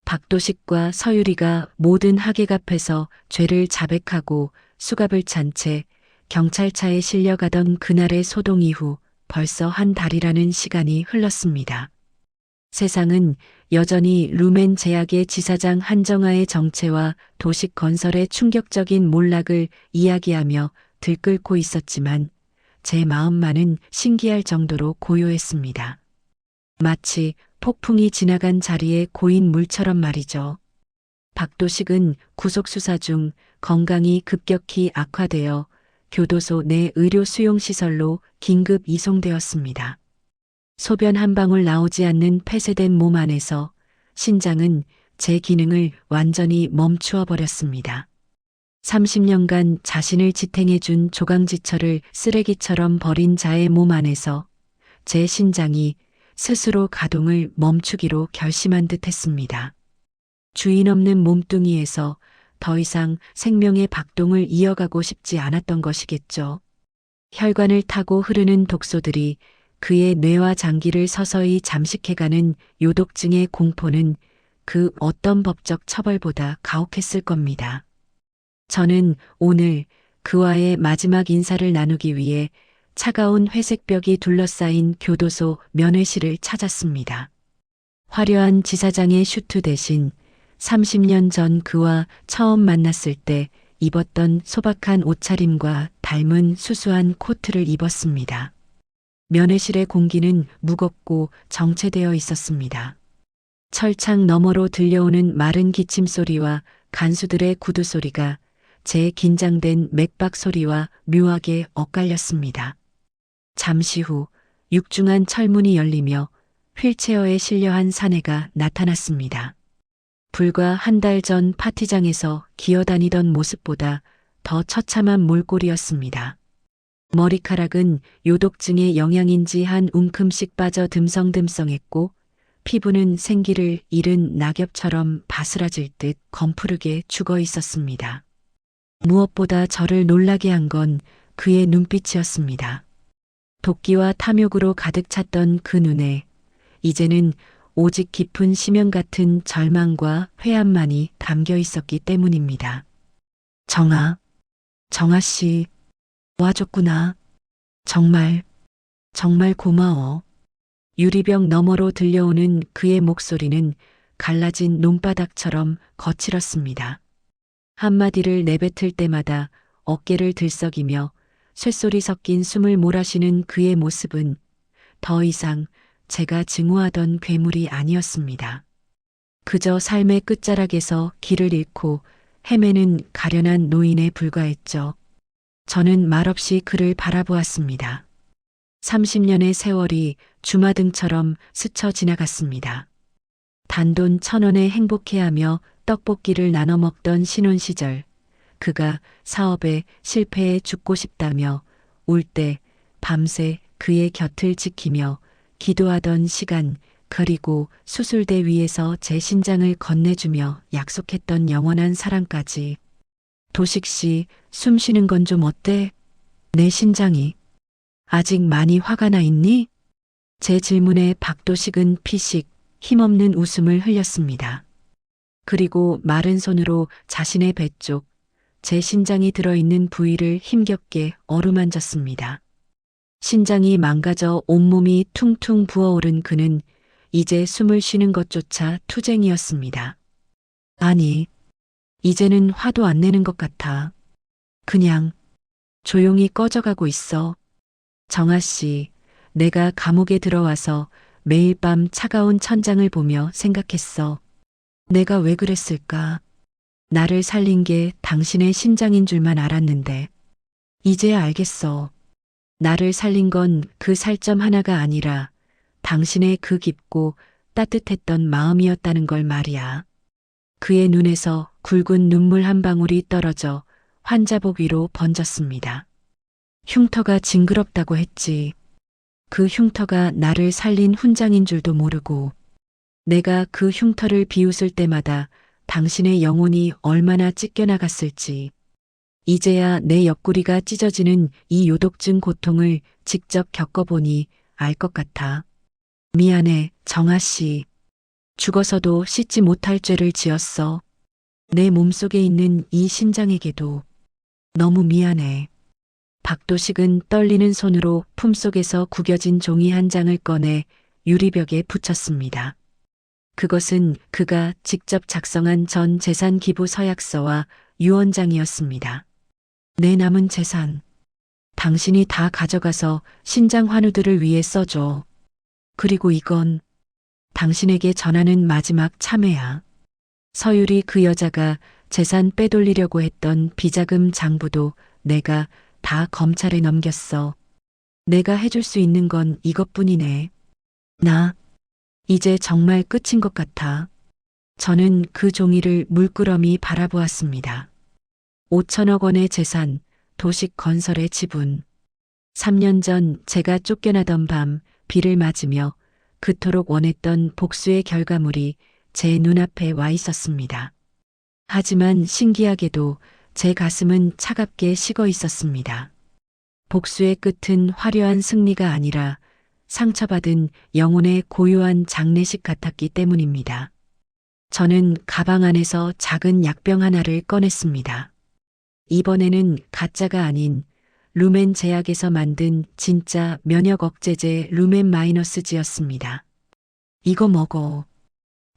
박도식과 서유리가 모든 하객 앞에서 죄를 자백하고 수갑을 찬 채 경찰차에 실려가던 그날의 소동 이후 벌써 한 달이라는 시간이 흘렀습니다. 세상은 여전히 루멘 제약의 지사장 한정아의 정체와 도식 건설의 충격적인 몰락을 이야기하며 들끓고 있었지만 제 마음만은 신기할 정도로 고요했습니다. 마치 폭풍이 지나간 자리에 고인 물처럼 말이죠. 박도식은 구속수사 중 건강이 급격히 악화되어 교도소 내 의료 수용시설로 긴급 이송되었습니다. 소변 한 방울 나오지 않는 폐쇄된 몸 안에서 신장은 제 기능을 완전히 멈추어 버렸습니다. 30년간 자신을 지탱해준 조강지처를 쓰레기처럼 버린 자의 몸 안에서 제 신장이 스스로 가동을 멈추기로 결심한 듯 했습니다. 주인 없는 몸뚱이에서 더 이상 생명의 박동을 이어가고 싶지 않았던 것이겠죠. 혈관을 타고 흐르는 독소들이 그의 뇌와 장기를 서서히 잠식해가는 요독증의 공포는 그 어떤 법적 처벌보다 가혹했을 겁니다. 저는 오늘 그와의 마지막 인사를 나누기 위해 차가운 회색벽이 둘러싸인 교도소 면회실을 찾았습니다. 화려한 지사장의 슈트 대신 30년 전 그와 처음 만났을 때 입었던 소박한 옷차림과 닮은 수수한 코트를 입었습니다. 면회실의 공기는 무겁고 정체되어 있었습니다. 철창 너머로 들려오는 마른 기침 소리와 간수들의 구두 소리가 제 긴장된 맥박 소리와 묘하게 엇갈렸습니다. 잠시 후 육중한 철문이 열리며 휠체어에 실려 한 사내가 나타났습니다. 불과 한 달 전 파티장에서 기어다니던 모습보다 더 처참한 몰골이었습니다. 머리카락은 요독증의 영향인지 한 움큼씩 빠져 듬성듬성했고 피부는 생기를 잃은 낙엽처럼 바스라질 듯 검푸르게 죽어 있었습니다. 무엇보다 저를 놀라게 한 건 그의 눈빛이었습니다. 도끼와 탐욕으로 가득 찼던 그 눈에 이제는 오직 깊은 심연 같은 절망과 회한만이 담겨 있었기 때문입니다. 정아 씨, 와줬구나. 정말 고마워. 유리병 너머로 들려오는 그의 목소리는 갈라진 논바닥처럼 거칠었습니다. 한마디를 내뱉을 때마다 어깨를 들썩이며 쇳소리 섞인 숨을 몰아쉬는 그의 모습은 더 이상 제가 증오하던 괴물이 아니었습니다. 그저 삶의 끝자락에서 길을 잃고 헤매는 가련한 노인에 불과했죠. 저는 말없이 그를 바라보았습니다. 30년의 세월이 주마등처럼 스쳐 지나갔습니다. 단돈 1,000원에 행복해하며 떡볶이를 나눠 먹던 신혼 시절, 그가 사업에 실패해 죽고 싶다며 울 때 밤새 그의 곁을 지키며 기도하던 시간, 그리고 수술대 위에서 제 신장을 건네주며 약속했던 영원한 사랑까지. 도식 씨, 숨 쉬는 건 좀 어때? 내 신장이 아직 많이 화가 나 있니? 제 질문에 박도식은 피식, 힘없는 웃음을 흘렸습니다. 그리고 마른 손으로 자신의 배 쪽, 제 신장이 들어있는 부위를 힘겹게 어루만졌습니다. 신장이 망가져 온몸이 퉁퉁 부어오른 그는 이제 숨을 쉬는 것조차 투쟁이었습니다. 아니, 이제는 화도 안 내는 것 같아. 그냥 조용히 꺼져가고 있어. 정아 씨, 내가 감옥에 들어와서 매일 밤 차가운 천장을 보며 생각했어. 내가 왜 그랬을까? 나를 살린 게 당신의 신장인 줄만 알았는데. 이제야 알겠어. 나를 살린 건 그 살점 하나가 아니라 당신의 그 깊고 따뜻했던 마음이었다는 걸 말이야. 그의 눈에서 굵은 눈물 한 방울이 떨어져 환자복 위로 번졌습니다. 흉터가 징그럽다고 했지. 그 흉터가 나를 살린 훈장인 줄도 모르고 내가 그 흉터를 비웃을 때마다 당신의 영혼이 얼마나 찢겨나갔을지. 이제야 내 옆구리가 찢어지는 이 요독증 고통을 직접 겪어보니 알 것 같아. 미안해, 정아 씨. 죽어서도 씻지 못할 죄를 지었어. 내 몸속에 있는 이 신장에게도 너무 미안해. 박도식은 떨리는 손으로 품속에서 구겨진 종이 한 장을 꺼내 유리벽에 붙였습니다. 그것은 그가 직접 작성한 전 재산 기부 서약서와 유언장이었습니다. 내 남은 재산, 당신이 다 가져가서 신장 환우들을 위해 써줘. 그리고 이건 당신에게 전하는 마지막 참회야. 서율이 그 여자가 재산 빼돌리려고 했던 비자금 장부도 내가 다 검찰에 넘겼어. 내가 해줄 수 있는 건 이것뿐이네. 나 이제 정말 끝인 것 같아. 저는 그 종이를 물끄러미 바라보았습니다. 5천억 원의 재산, 도식 건설의 지분. 3년 전 제가 쫓겨나던 밤 비를 맞으며 그토록 원했던 복수의 결과물이 제 눈앞에 와 있었습니다. 하지만 신기하게도 제 가슴은 차갑게 식어 있었습니다. 복수의 끝은 화려한 승리가 아니라 상처받은 영혼의 고요한 장례식 같았기 때문입니다. 저는 가방 안에서 작은 약병 하나를 꺼냈습니다. 이번에는 가짜가 아닌 루멘 제약에서 만든 진짜 면역 억제제 루멘 마이너스지였습니다. 이거 먹어.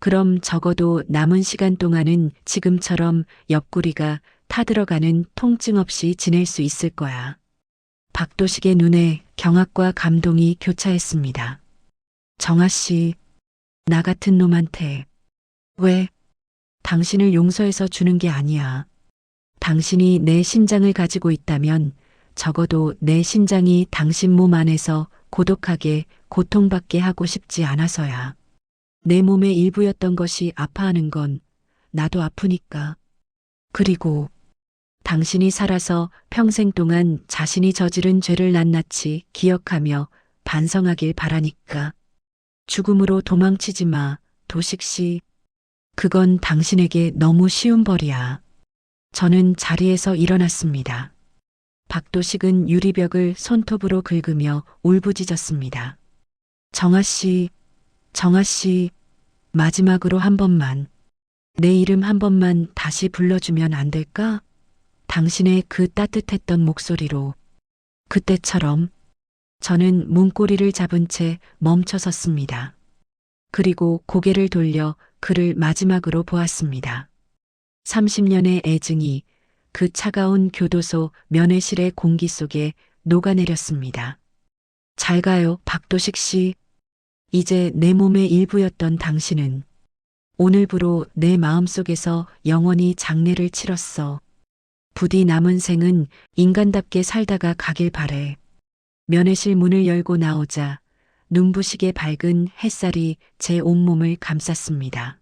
그럼 적어도 남은 시간 동안은 지금처럼 옆구리가 타들어가는 통증 없이 지낼 수 있을 거야. 박도식의 눈에 경악과 감동이 교차했습니다. 정아 씨, 나 같은 놈한테 왜 당신을 용서해서 주는 게 아니야. 당신이 내 신장을 가지고 있다면 적어도 내 신장이 당신 몸 안에서 고독하게 고통받게 하고 싶지 않아서야. 내 몸의 일부였던 것이 아파하는 건 나도 아프니까. 그리고 당신이 살아서 평생 동안 자신이 저지른 죄를 낱낱이 기억하며 반성하길 바라니까. 죽음으로 도망치지 마, 도식 씨. 그건 당신에게 너무 쉬운 벌이야. 저는 자리에서 일어났습니다. 박도식은 유리벽을 손톱으로 긁으며 울부짖었습니다. 정아 씨, 정아 씨, 마지막으로 한 번만, 내 이름 한 번만 다시 불러주면 안 될까? 당신의 그 따뜻했던 목소리로. 그때처럼 저는 문고리를 잡은 채 멈춰 섰습니다. 그리고 고개를 돌려 그를 마지막으로 보았습니다. 30년의 애증이 그 차가운 교도소 면회실의 공기 속에 녹아내렸습니다. 잘 가요, 박도식 씨. 이제 내 몸의 일부였던 당신은 오늘부로 내 마음속에서 영원히 장례를 치렀어. 부디 남은 생은 인간답게 살다가 가길 바래. 면회실 문을 열고 나오자 눈부시게 밝은 햇살이 제 온몸을 감쌌습니다.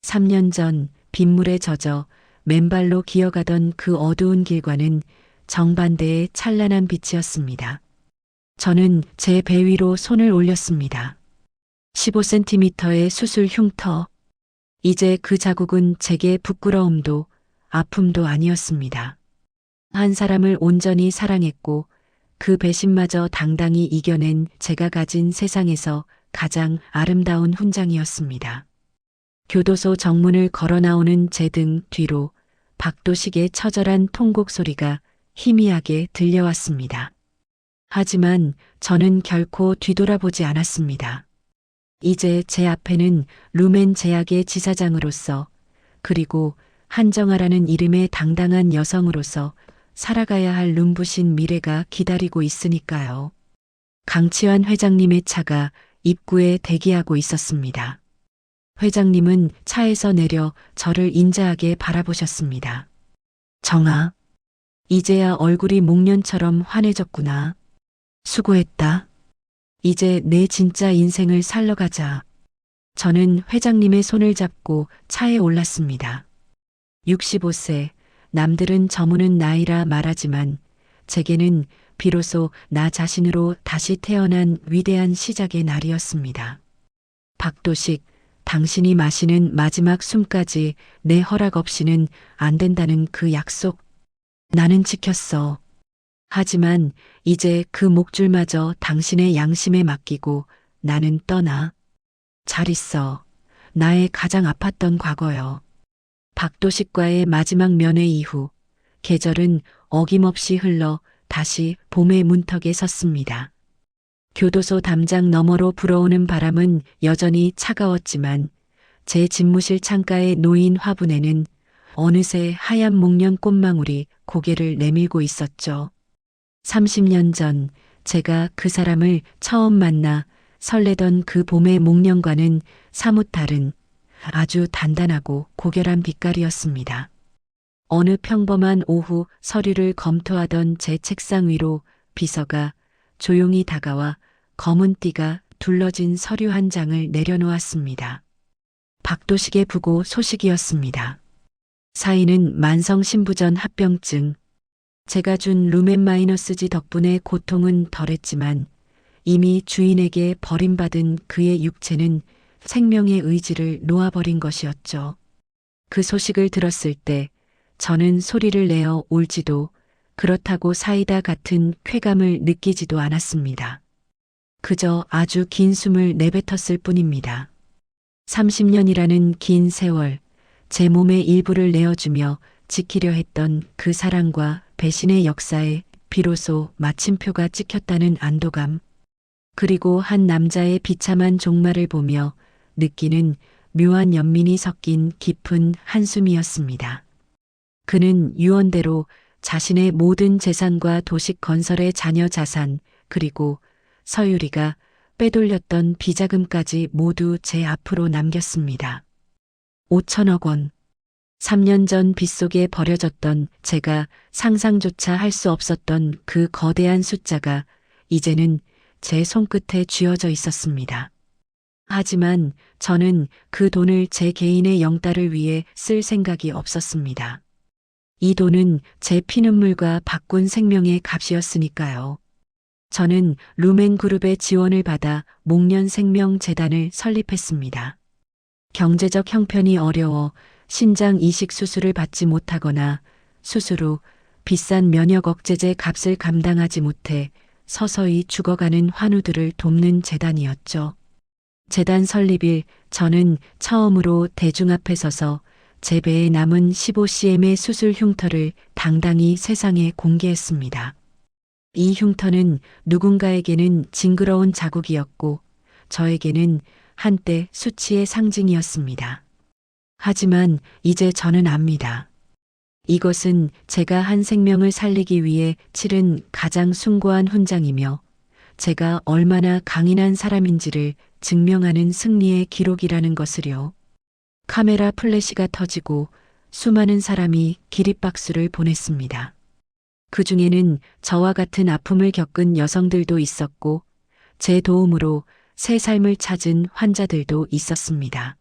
3년 전 빗물에 젖어 맨발로 기어가던 그 어두운 길과는 정반대의 찬란한 빛이었습니다. 저는 제 배 위로 손을 올렸습니다. 15cm의 수술 흉터. 이제 그 자국은 제게 부끄러움도 아픔도 아니었습니다. 한 사람을 온전히 사랑했고 그 배신마저 당당히 이겨낸 제가 가진 세상에서 가장 아름다운 훈장이었습니다. 교도소 정문을 걸어 나오는 제 등 뒤로 박도식의 처절한 통곡 소리가 희미하게 들려왔습니다. 하지만 저는 결코 뒤돌아보지 않았습니다. 이제 제 앞에는 루멘 제약의 지사장으로서 그리고 한정아라는 이름의 당당한 여성으로서 살아가야 할 눈부신 미래가 기다리고 있으니까요. 강치환 회장님의 차가 입구에 대기하고 있었습니다. 회장님은 차에서 내려 저를 인자하게 바라보셨습니다. 정아, 이제야 얼굴이 목련처럼 환해졌구나. 수고했다. 이제 내 진짜 인생을 살러 가자. 저는 회장님의 손을 잡고 차에 올랐습니다. 65세, 남들은 저무는 나이라 말하지만 제게는 비로소 나 자신으로 다시 태어난 위대한 시작의 날이었습니다. 박도식, 당신이 마시는 마지막 숨까지 내 허락 없이는 안 된다는 그 약속. 나는 지켰어. 하지만 이제 그 목줄마저 당신의 양심에 맡기고 나는 떠나. 잘 있어. 나의 가장 아팠던 과거여. 박도식과의 마지막 면회 이후 계절은 어김없이 흘러 다시 봄의 문턱에 섰습니다. 교도소 담장 너머로 불어오는 바람은 여전히 차가웠지만 제 집무실 창가에 놓인 화분에는 어느새 하얀 목련 꽃망울이 고개를 내밀고 있었죠. 30년 전 제가 그 사람을 처음 만나 설레던 그 봄의 목련과는 사뭇 다른 아주 단단하고 고결한 빛깔이었습니다. 어느 평범한 오후 서류를 검토하던 제 책상 위로 비서가 조용히 다가와 검은 띠가 둘러진 서류 한 장을 내려놓았습니다. 박도식의 부고 소식이었습니다. 사인은 만성 신부전 합병증. 제가 준 루멘 마이너스지 덕분에 고통은 덜했지만 이미 주인에게 버림받은 그의 육체는 생명의 의지를 놓아버린 것이었죠. 그 소식을 들었을 때 저는 소리를 내어 울지도 그렇다고 사이다 같은 쾌감을 느끼지도 않았습니다. 그저 아주 긴 숨을 내뱉었을 뿐입니다. 30년이라는 긴 세월, 제 몸의 일부를 내어주며 지키려 했던 그 사랑과 배신의 역사에 비로소 마침표가 찍혔다는 안도감, 그리고 한 남자의 비참한 종말을 보며 느끼는 묘한 연민이 섞인 깊은 한숨이었습니다. 그는 유언대로 자신의 모든 재산과 도식 건설의 자녀 자산, 그리고 서유리가 빼돌렸던 비자금까지 모두 제 앞으로 남겼습니다. 5천억 원. 3년 전 빗속에 버려졌던 제가 상상조차 할 수 없었던 그 거대한 숫자가 이제는 제 손끝에 쥐어져 있었습니다. 하지만 저는 그 돈을 제 개인의 영달을 위해 쓸 생각이 없었습니다. 이 돈은 제 피눈물과 바꾼 생명의 값이었으니까요. 저는 루멘그룹의 지원을 받아 목련생명재단을 설립했습니다. 경제적 형편이 어려워 신장 이식 수술을 받지 못하거나 수술 후 비싼 면역 억제제 값을 감당하지 못해 서서히 죽어가는 환우들을 돕는 재단이었죠. 재단 설립일 저는 처음으로 대중 앞에 서서 제 배에 남은 15cm의 수술 흉터를 당당히 세상에 공개했습니다. 이 흉터는 누군가에게는 징그러운 자국이었고 저에게는 한때 수치의 상징이었습니다. 하지만 이제 저는 압니다. 이것은 제가 한 생명을 살리기 위해 치른 가장 숭고한 훈장이며 제가 얼마나 강인한 사람인지를 증명하는 승리의 기록이라는 것을요. 카메라 플래시가 터지고 수많은 사람이 기립박수를 보냈습니다. 그 중에는 저와 같은 아픔을 겪은 여성들도 있었고 제 도움으로 새 삶을 찾은 환자들도 있었습니다.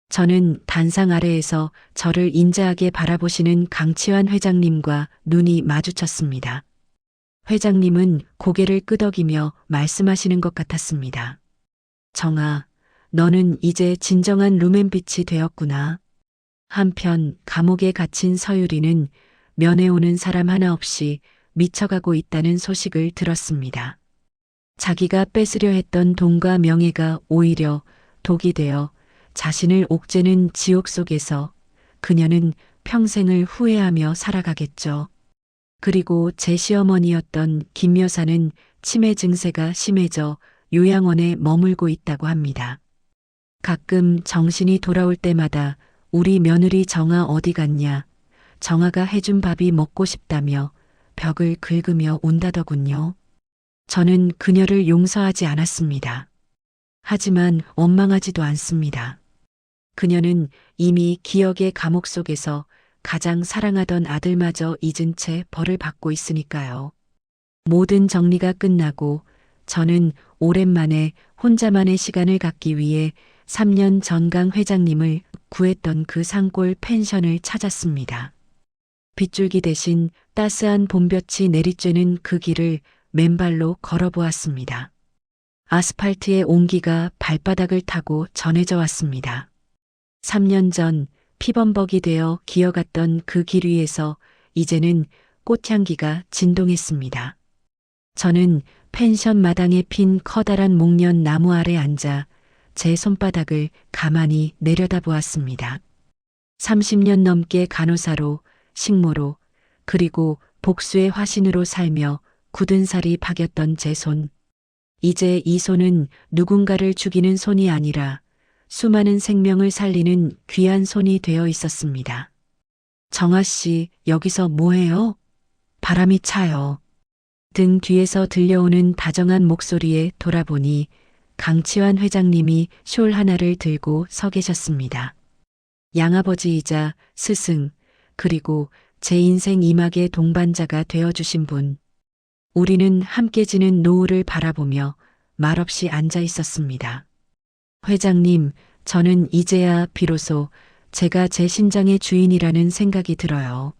저는 단상 아래에서 저를 인자하게 바라보시는 강치환 회장님과 눈이 마주쳤습니다. 회장님은 고개를 끄덕이며 말씀하시는 것 같았습니다. 정아, 너는 이제 진정한 루멘빛이 되었구나. 한편 감옥에 갇힌 서유리는 면회 오는 사람 하나 없이 미쳐가고 있다는 소식을 들었습니다. 자기가 뺏으려 했던 돈과 명예가 오히려 독이 되어 자신을 옥죄는 지옥 속에서 그녀는 평생을 후회하며 살아가겠죠. 그리고 제 시어머니였던 김 여사는 치매 증세가 심해져 요양원에 머물고 있다고 합니다. 가끔 정신이 돌아올 때마다 우리 며느리 정아 어디 갔냐, 정아가 해준 밥이 먹고 싶다며 벽을 긁으며 운다더군요. 저는 그녀를 용서하지 않았습니다. 하지만 원망하지도 않습니다. 그녀는 이미 기억의 감옥 속에서 가장 사랑하던 아들마저 잊은 채 벌을 받고 있으니까요. 모든 정리가 끝나고 저는 오랜만에 혼자만의 시간을 갖기 위해 3년 전강 회장님을 구했던 그 산골 펜션을 찾았습니다. 빗줄기 대신 따스한 봄볕이 내리쬐는 그 길을 맨발로 걸어보았습니다. 아스팔트의 온기가 발바닥을 타고 전해져 왔습니다. 3년 전 피범벅이 되어 기어갔던 그 길 위에서 이제는 꽃향기가 진동했습니다. 저는 펜션 마당에 핀 커다란 목련 나무 아래 앉아 제 손바닥을 가만히 내려다보았습니다. 30년 넘게 간호사로, 식모로, 그리고 복수의 화신으로 살며 굳은 살이 박였던 제 손. 이제 이 손은 누군가를 죽이는 손이 아니라 수많은 생명을 살리는 귀한 손이 되어 있었습니다. 정아 씨, 여기서 뭐해요? 바람이 차요. 등 뒤에서 들려오는 다정한 목소리에 돌아보니 강치환 회장님이 숄 하나를 들고 서 계셨습니다. 양아버지이자 스승, 그리고 제 인생 이막의 동반자가 되어주신 분. 우리는 함께 지는 노을을 바라보며 말없이 앉아 있었습니다. 회장님, 저는 이제야 비로소 제가 제 신장의 주인이라는 생각이 들어요.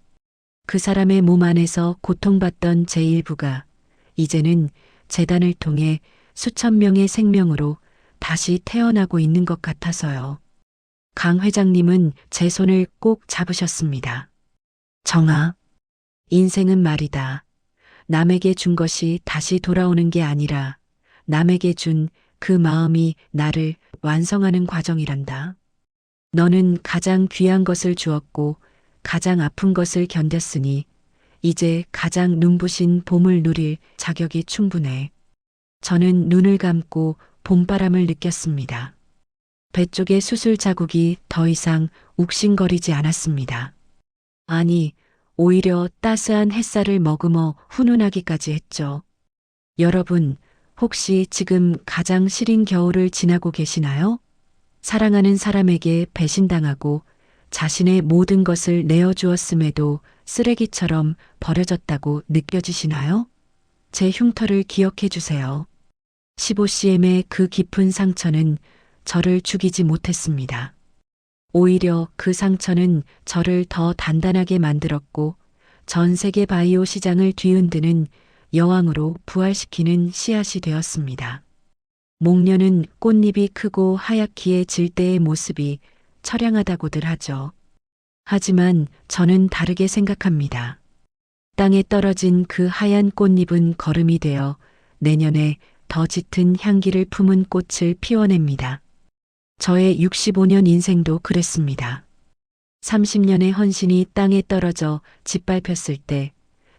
그 사람의 몸 안에서 고통받던 제 일부가 이제는 재단을 통해 수천 명의 생명으로 다시 태어나고 있는 것 같아서요. 강 회장님은 제 손을 꼭 잡으셨습니다. 정아, 인생은 말이다. 남에게 준 것이 다시 돌아오는 게 아니라 남에게 준 그 마음이 나를 완성하는 과정이란다. 너는 가장 귀한 것을 주었고 가장 아픈 것을 견뎠으니 이제 가장 눈부신 봄을 누릴 자격이 충분해. 저는 눈을 감고 봄바람을 느꼈습니다. 배 쪽의 수술 자국이 더 이상 욱신거리지 않았습니다. 아니, 오히려 따스한 햇살을 머금어 훈훈하기까지 했죠. 여러분, 혹시 지금 가장 시린 겨울을 지나고 계시나요? 사랑하는 사람에게 배신당하고 자신의 모든 것을 내어주었음에도 쓰레기처럼 버려졌다고 느껴지시나요? 제 흉터를 기억해 주세요. 15cm의 그 깊은 상처는 저를 죽이지 못했습니다. 오히려 그 상처는 저를 더 단단하게 만들었고 전 세계 바이오 시장을 뒤흔드는 여왕으로 부활시키는 씨앗이 되었습니다. 목련은 꽃잎이 크고 하얗기에 질 때의 모습이 처량하다고들 하죠. 하지만 저는 다르게 생각합니다. 땅에 떨어진 그 하얀 꽃잎은 거름이 되어 내년에 더 짙은 향기를 품은 꽃을 피워냅니다. 저의 65년 인생도 그랬습니다. 30년의 헌신이 땅에 떨어져 짓밟혔을 때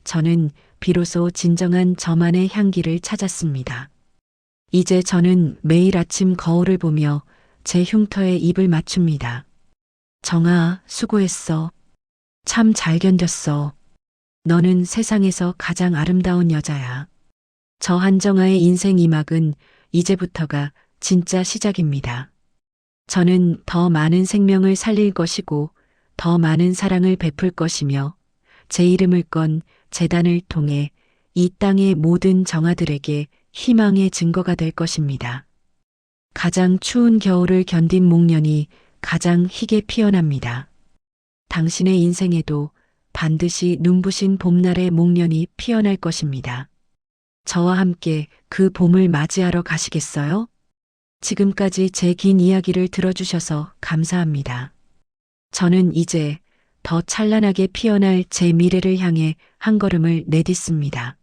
저는 비로소 진정한 저만의 향기를 찾았습니다. 이제 저는 매일 아침 거울을 보며 제 흉터에 입을 맞춥니다. 정아, 수고했어. 참 잘 견뎠어. 너는 세상에서 가장 아름다운 여자야. 저 한정아의 인생 2막은 이제부터가 진짜 시작입니다. 저는 더 많은 생명을 살릴 것이고 더 많은 사랑을 베풀 것이며 제 이름을 건 재단을 통해 이 땅의 모든 정아들에게 희망의 증거가 될 것입니다. 가장 추운 겨울을 견딘 목련이 가장 희게 피어납니다. 당신의 인생에도 반드시 눈부신 봄날의 목련이 피어날 것입니다. 저와 함께 그 봄을 맞이하러 가시겠어요? 지금까지 제 긴 이야기를 들어주셔서 감사합니다. 저는 이제 더 찬란하게 피어날 제 미래를 향해 한 걸음을 내딛습니다.